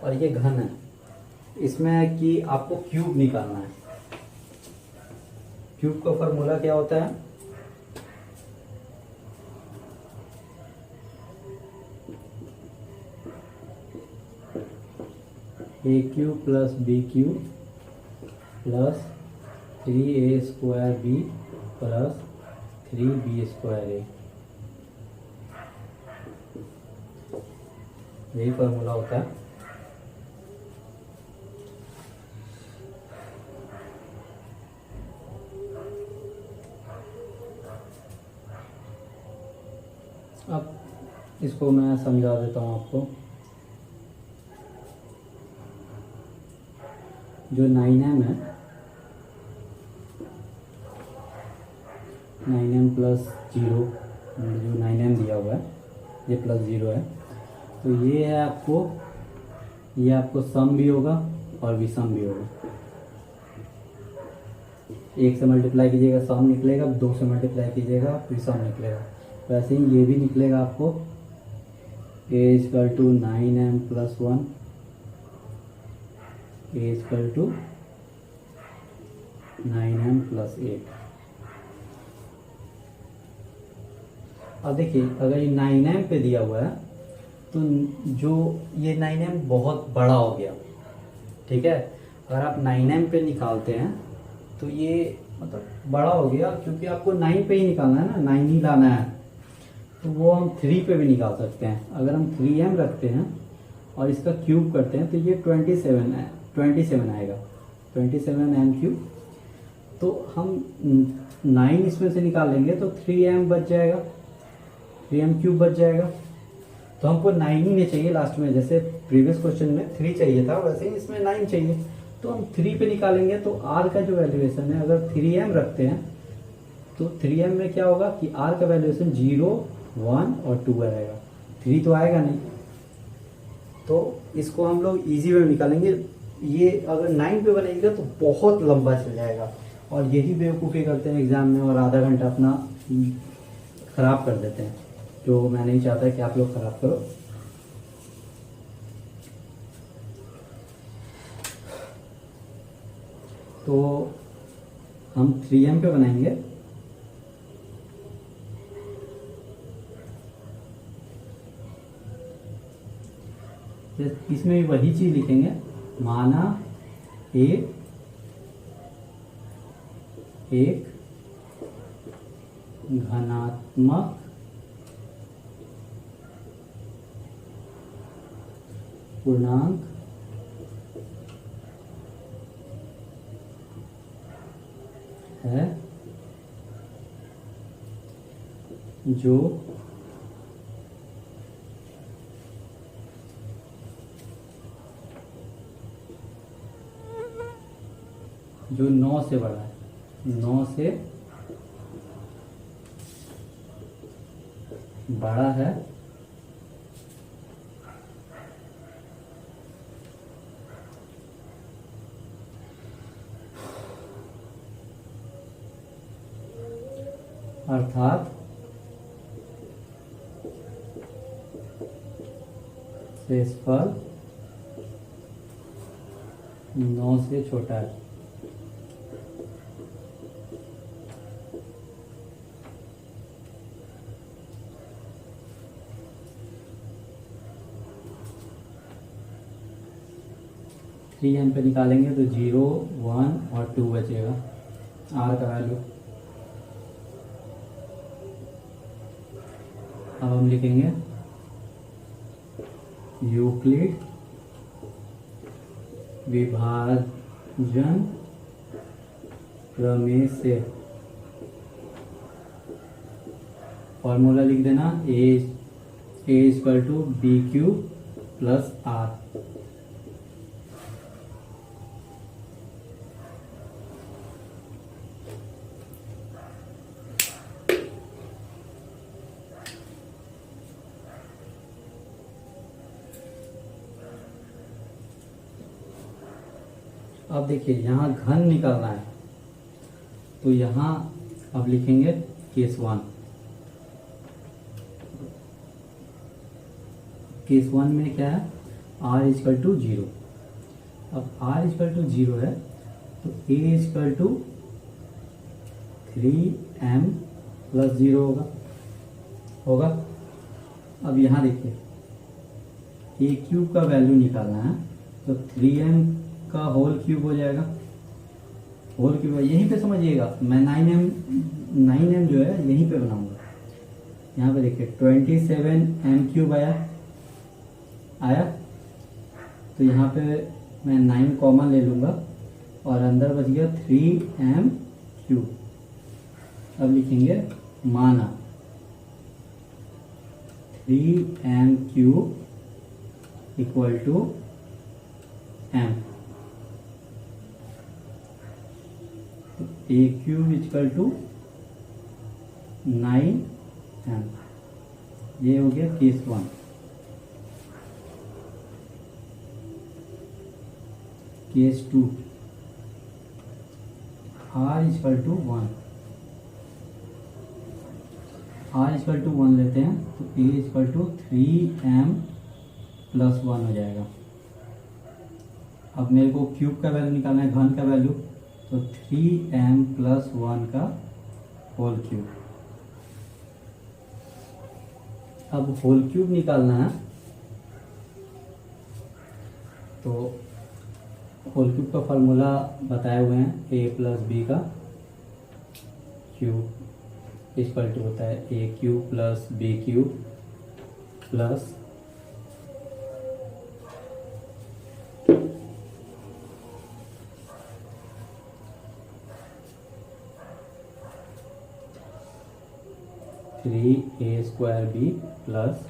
और ये घन है। इसमें कि आपको क्यूब निकालना है। क्यूब का फॉर्मूला क्या होता है? A cube plus b cube plus 3a² b plus 3b² a, यही फॉर्मूला होता है। अब इसको मैं समझा देता हूँ आपको। जो 9m है, 9m+0, जो 9m दिया हुआ है ये +0 है, तो ये है आपको, ये आपको सम भी होगा और विषम भी होगा। 1 से मल्टीप्लाई कीजिएगा सम निकलेगा, 2 से मल्टीप्लाई कीजिएगा विषम निकलेगा। वैसे ही ये भी निकलेगा आपको, a = 9m+1, a = 9m+8। अब देखिए, अगर ये 9m पे दिया हुआ है तो जो ये 9m बहुत बड़ा हो गया, ठीक है। अगर आप 9m पे निकालते हैं तो ये मतलब बड़ा हो गया, क्योंकि आपको 9 पे ही निकालना है ना, 9 ही लाना है, तो वो हम 3 पे भी निकाल सकते हैं। अगर हम 3m रखते हैं और इसका क्यूब करते हैं तो ये 27 आएगा, 27m³। तो हम 9 इसमें से निकाल लेंगे तो 3m बच जाएगा, 3m³ बच जाएगा। तो हमको 9 ही नहीं चाहिए लास्ट में, जैसे प्रीवियस क्वेश्चन में 3 चाहिए था, वैसे ही इसमें 9 चाहिए। तो हम 3 पे निकालेंगे तो r का जो वैल्यूएशन है, अगर 3m रखते हैं तो 3m में क्या होगा कि r का वैल्यूएशन 0, 1 और 2 आएगा, 3 तो आएगा नहीं। तो इसको हम लोग इजी वे में निकालेंगे। ये अगर 9 पे बनेगा तो बहुत लंबा चल जाएगा, और यही बेवकूफ़ी करते हैं एग्जाम में, और आधा घंटा अपना खराब कर देते हैं, जो मैं नहीं चाहता कि आप लोग खराब करो। तो हम 3m पे बनाएंगे। इसमें भी वही चीज लिखेंगे, माना एक घनात्मक पूर्णांक है जो जो 9 से बड़ा है, 9 से बड़ा है अर्थात शेषफल 9 से छोटा है। थ्री एम पे निकालेंगे तो 0, 1 और 2 बचेगा आर का वैल्यू। अब हम लिखेंगे यूक्लिड विभाजन प्रमेय से फॉर्मूला लिख देना a equal to b q plus r. अब देखिए यहाँ घन निकालना है तो यहाँ अब लिखेंगे केस 1। केस 1 में क्या है, r इक्वल टू 0। अब r इक्वल टू 0 है तो a equal to 3m plus 0 होगा। अब यहाँ देखिए a क्यूब का वैल्यू निकालना है तो 3m का होल क्यूब हो जाएगा। होल क्यूब यहीं पे समझिएगा, मैं 9m जो है यहीं पे बनाऊंगा। यहाँ पे देखिए 27m क्यूब आया तो यहाँ पे मैं 9 कॉमन ले लूँगा और अंदर बच गया 3m क्यूब। अब लिखेंगे माना 3m cube equal to m। A cube equal to 9m। ये हो गया case 1। Case 2 r equal to 1। r equal to 1 लेते हैं तो a equal to 3m plus 1 हो जाएगा। अब मेरे को क्यूब का वैल्यू निकालना है, घन का वैल्यू, तो 3m प्लस 1 का होल क्यूब। अब होल क्यूब निकालना है तो होल क्यूब का फॉर्मूला बताए हुए हैं, a प्लस बी का क्यूब इक्वल टू होता है a cube plus b cube plus 3a square b plus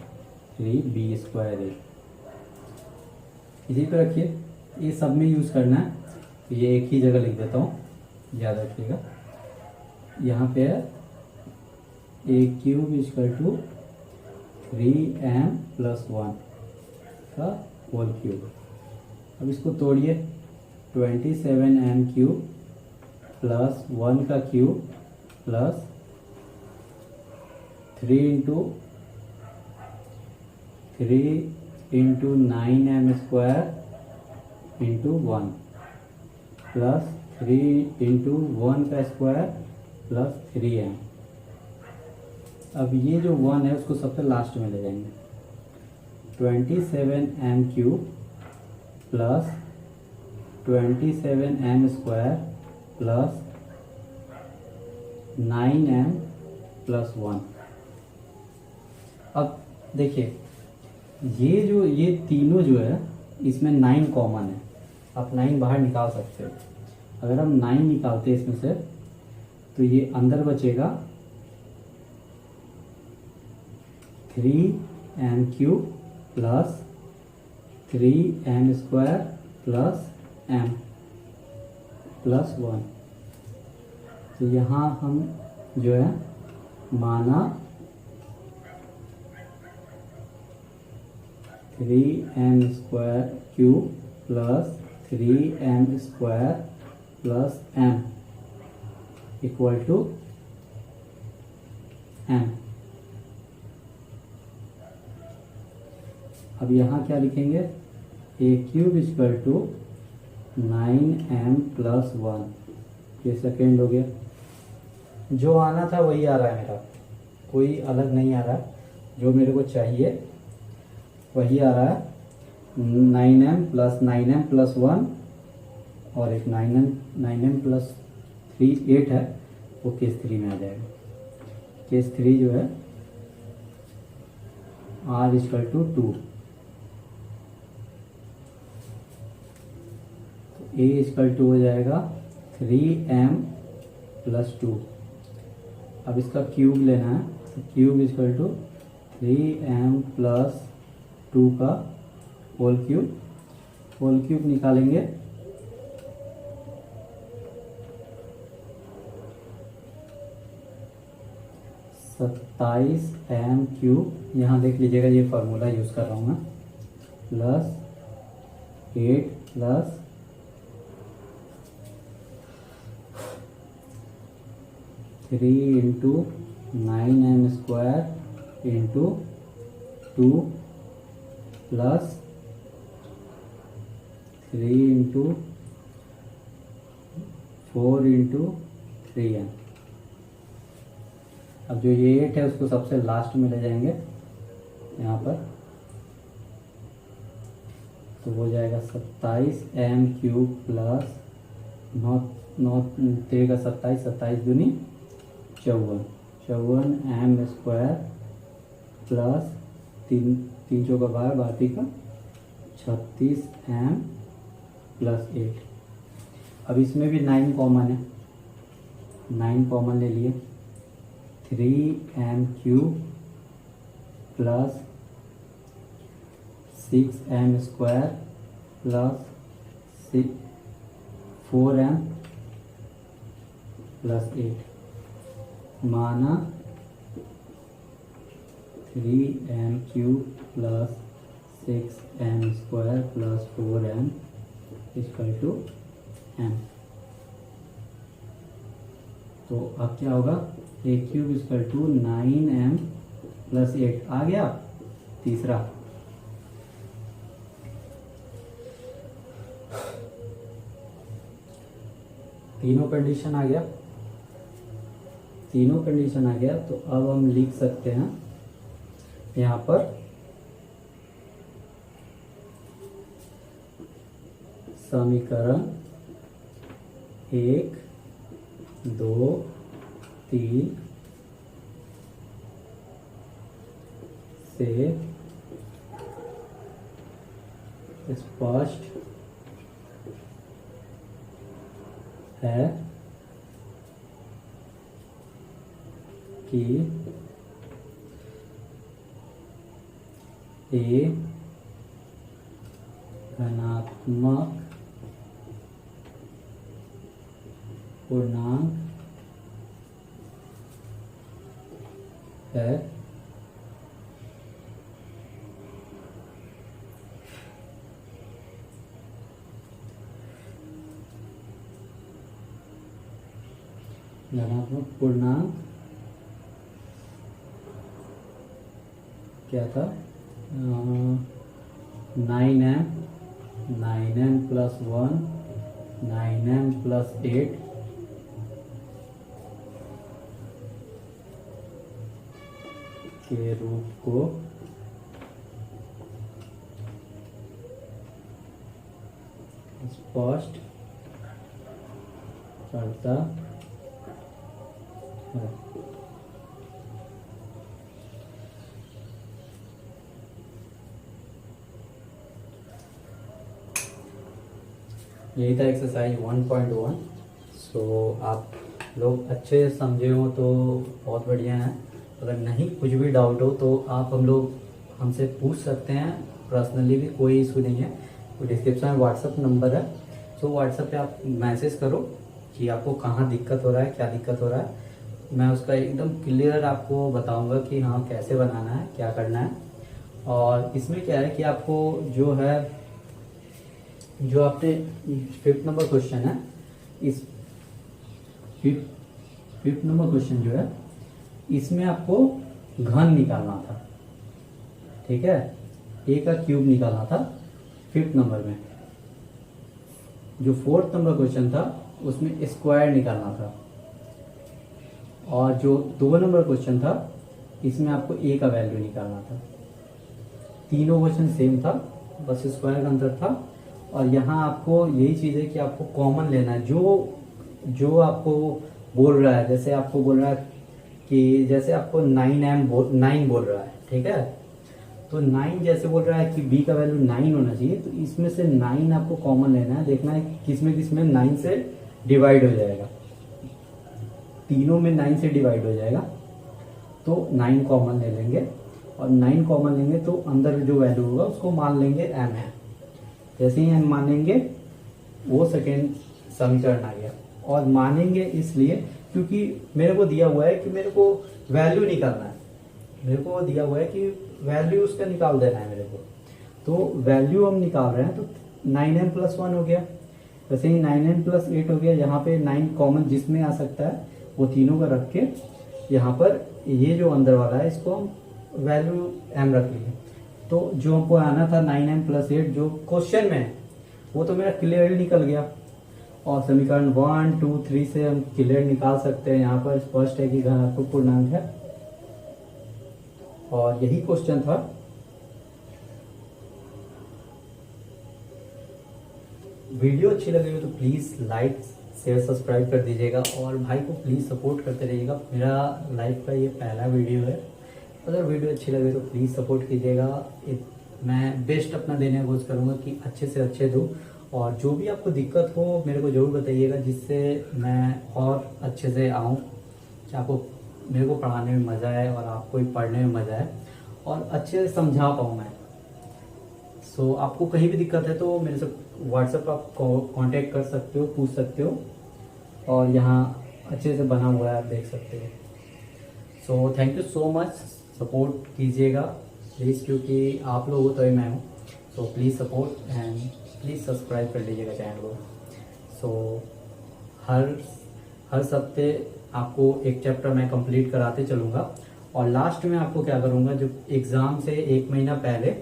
3b square a. इसी पे रखिए, ये सब में यूज़ करना है तो ये एक ही जगह लिख देता हूँ, याद रखिएगा। यहाँ पे है a cube equal to 3m plus 1 का होल क्यूब। अब इसको तोड़िए, 27m क्यूब प्लस 1 का cube plus 3 into 9m square into 1 plus 3 into 1 का स्क्वायर प्लस 3m। अब ये जो 1 है उसको सबसे लास्ट में ले जाएंगे। 27m cube plus 27m square plus 9m plus 1। अब देखिए ये तीनों जो है इसमें 9 कॉमन है, आप 9 बाहर निकाल सकते हो। अगर हम 9 निकालते हैं इसमें से तो ये अंदर बचेगा 3m cube plus 3m square plus m plus 1। तो यहाँ हम जो है माना 3m square cube plus 3m square plus m equal to m. अब यहाँ क्या लिखेंगे, a cube equal to 9m plus 1। ये सेकेंड हो गया। जो आना था वही आ रहा है मेरा, कोई अलग नहीं आ रहा। जो मेरे को चाहिए वही आ रहा है। 9m प्लस 1 और एक 9m प्लस 3 8 है, वो केस 3 में आ जाएगा। केस 3 जो है r equal to 2। A equal to हो जाएगा 3m प्लस 2। अब इसका क्यूब लेना है, तो cube equal to 3m plus 2 का होल क्यूब। होल क्यूब निकालेंगे, सत्ताईस एम क्यूब। यहाँ देख लीजिएगा, ये फार्मूला यूज़ कर रहा हूँ मैं, plus 8 plus 3 into 9m square into 2 plus 3 into 4 into 3m। अब जो ये 8 है उसको सबसे लास्ट में ले जाएंगे यहाँ पर, तो हो जाएगा 27m क्यूब प्लस 9 3 का 27, 27 दूनी 54, 54m स्क्वायर प्लस 3 चौका 12, 12 का 36m प्लस 8। अब इसमें भी 9 कॉमन है, 9 कॉमन ले लिए। 3m cube plus 6m square plus 4m plus 8 माना 3m cube plus 6m square plus 4m equal to m। तो अब क्या होगा, a cube equal to 9m plus 8 आ गया। तीसरा, तीनों कंडीशन आ गया, तीनों कंडीशन आ गया। तो अब हम लिख सकते हैं यहाँ पर समीकरण 1 2 3 से स्पष्ट है कि ए धनात्मक पूर्णांक है धनात्मक पूर्णांक क्या था, 9m प्लस 1 9m प्लस 8 के रूप को स्पष्ट करता है। यही था एक्सरसाइज 1.1। सो आप लोग अच्छे समझे हो तो बहुत बढ़िया है। अगर नहीं कुछ भी डाउट हो तो आप हमसे पूछ सकते हैं पर्सनली भी, कोई इशू नहीं है। तो डिस्क्रिप्शन में व्हाट्सअप नंबर है, सो व्हाट्सअप पे आप मैसेज करो कि आपको कहाँ दिक्कत हो रहा है, क्या दिक्कत हो रहा है। मैं उसका एकदम क्लियर आपको बताऊंगा कि हाँ कैसे बनाना है, क्या करना है। और इसमें क्या है कि आपको जो है, जो आपने 5th नंबर क्वेश्चन है, इस 5th नंबर क्वेश्चन जो है इसमें आपको घन निकालना था, ठीक है, ए का क्यूब निकालना था 5th नंबर में। जो 4th नंबर क्वेश्चन था उसमें स्क्वायर निकालना था, और जो 2 नंबर क्वेश्चन था इसमें आपको ए का वैल्यू निकालना था। तीनों क्वेश्चन सेम था, बस स्क्वायर का अंतर था। और यहाँ आपको यही चीज़ है कि आपको कॉमन लेना है, जो आपको बोल रहा है। जैसे आपको बोल रहा है कि जैसे आपको 9 बोल रहा है, ठीक है, तो 9 जैसे बोल रहा है कि b का वैल्यू 9 होना चाहिए, तो इसमें से 9 आपको कॉमन लेना है। देखना है किसमें किसमें 9 से डिवाइड हो जाएगा, तीनों में 9 से डिवाइड हो जाएगा, तो 9 कॉमन ले लेंगे। और 9 कॉमन लेंगे तो अंदर जो वैल्यू होगा उसको मान लेंगे m है। जैसे ही हम मानेंगे वो सेकेंड समीकरण आ गया। और मानेंगे इसलिए क्योंकि मेरे को दिया हुआ है कि मेरे को वैल्यू निकालना है, मेरे को दिया हुआ है कि वैल्यू उसका निकाल देना है मेरे को। तो वैल्यू हम निकाल रहे हैं, तो 9m + 1 हो गया। वैसे ही 9m + 8 हो गया। यहाँ पे 9 कॉमन जिसमें आ सकता है वो तीनों का रख के यहाँ पर ये जो अंदर वाला है इसको हम वैल्यू m रख लिए। तो जो हमको आना था 9m + 8 जो क्वेश्चन में है वो तो मेरा क्लियरली निकल गया। और समीकरण 1, 2, 3 से हम क्लियर निकाल सकते हैं। यहाँ पर स्पष्ट है कि घनात्मक पूर्णांक है, और यही क्वेश्चन था। वीडियो अच्छी लगी हो तो प्लीज़ लाइक शेयर सब्सक्राइब कर दीजिएगा, और भाई को प्लीज़ सपोर्ट करते रहिएगा। मेरा लाइफ का ये पहला वीडियो है, अगर वीडियो अच्छी लगे तो प्लीज़ सपोर्ट कीजिएगा। मैं बेस्ट अपना देने की कोशिश करूँगा कि अच्छे से अच्छे दूँ, और जो भी आपको दिक्कत हो मेरे को ज़रूर बताइएगा, जिससे मैं और अच्छे से आऊँ, कि आपको मेरे को पढ़ाने में मज़ा आए और आपको भी पढ़ने में मज़ा आए और अच्छे से समझा पाऊँ मैं। सो आपको कहीं भी दिक्कत है तो मेरे से व्हाट्सएप पर आप कांटेक्ट कर सकते हो, पूछ सकते हो, और यहाँ अच्छे से बना हुआ है, आप देख सकते हो। So thank you so much, support कीजिएगा प्लीज़, क्योंकि आप लोग हो तो ही मैं हूँ। So please support and please subscribe कर लीजिएगा चैनल को। सो हर हफ्ते आपको एक चैप्टर मैं कंप्लीट कराते चलूँगा, और लास्ट में आपको क्या करूँगा, जो एग्ज़ाम से 1 महीना पहले,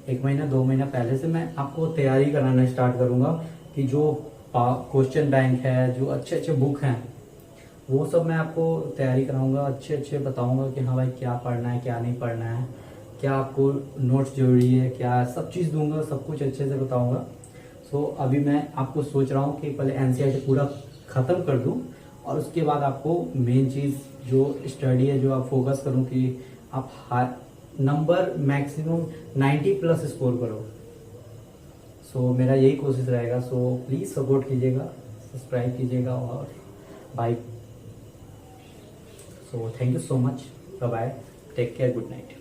1 महीना 2 महीना पहले से मैं आपको तैयारी कराना स्टार्ट करूँगा, कि जो क्वेश्चन बैंक है, जो अच्छे अच्छे बुक हैं, वो सब मैं आपको तैयारी कराऊंगा, अच्छे अच्छे बताऊंगा कि हाँ भाई क्या पढ़ना है, क्या नहीं पढ़ना है, क्या आपको नोट्स जरूरी है, क्या सब चीज़ दूंगा, सब कुछ अच्छे से बताऊंगा। सो अभी मैं आपको सोच रहा हूँ कि पहले NCERT पूरा ख़त्म कर दूँ, और उसके बाद आपको मेन चीज़ जो स्टडी है, जो आप फोकस करूँ कि आप नंबर मैक्सिमम 90+ स्कोर करो। सो मेरा यही कोशिश रहेगा। सो प्लीज़ सपोर्ट कीजिएगा, सब्सक्राइब कीजिएगा, और bye. So thank you so much. Bye bye. Take care. Good night.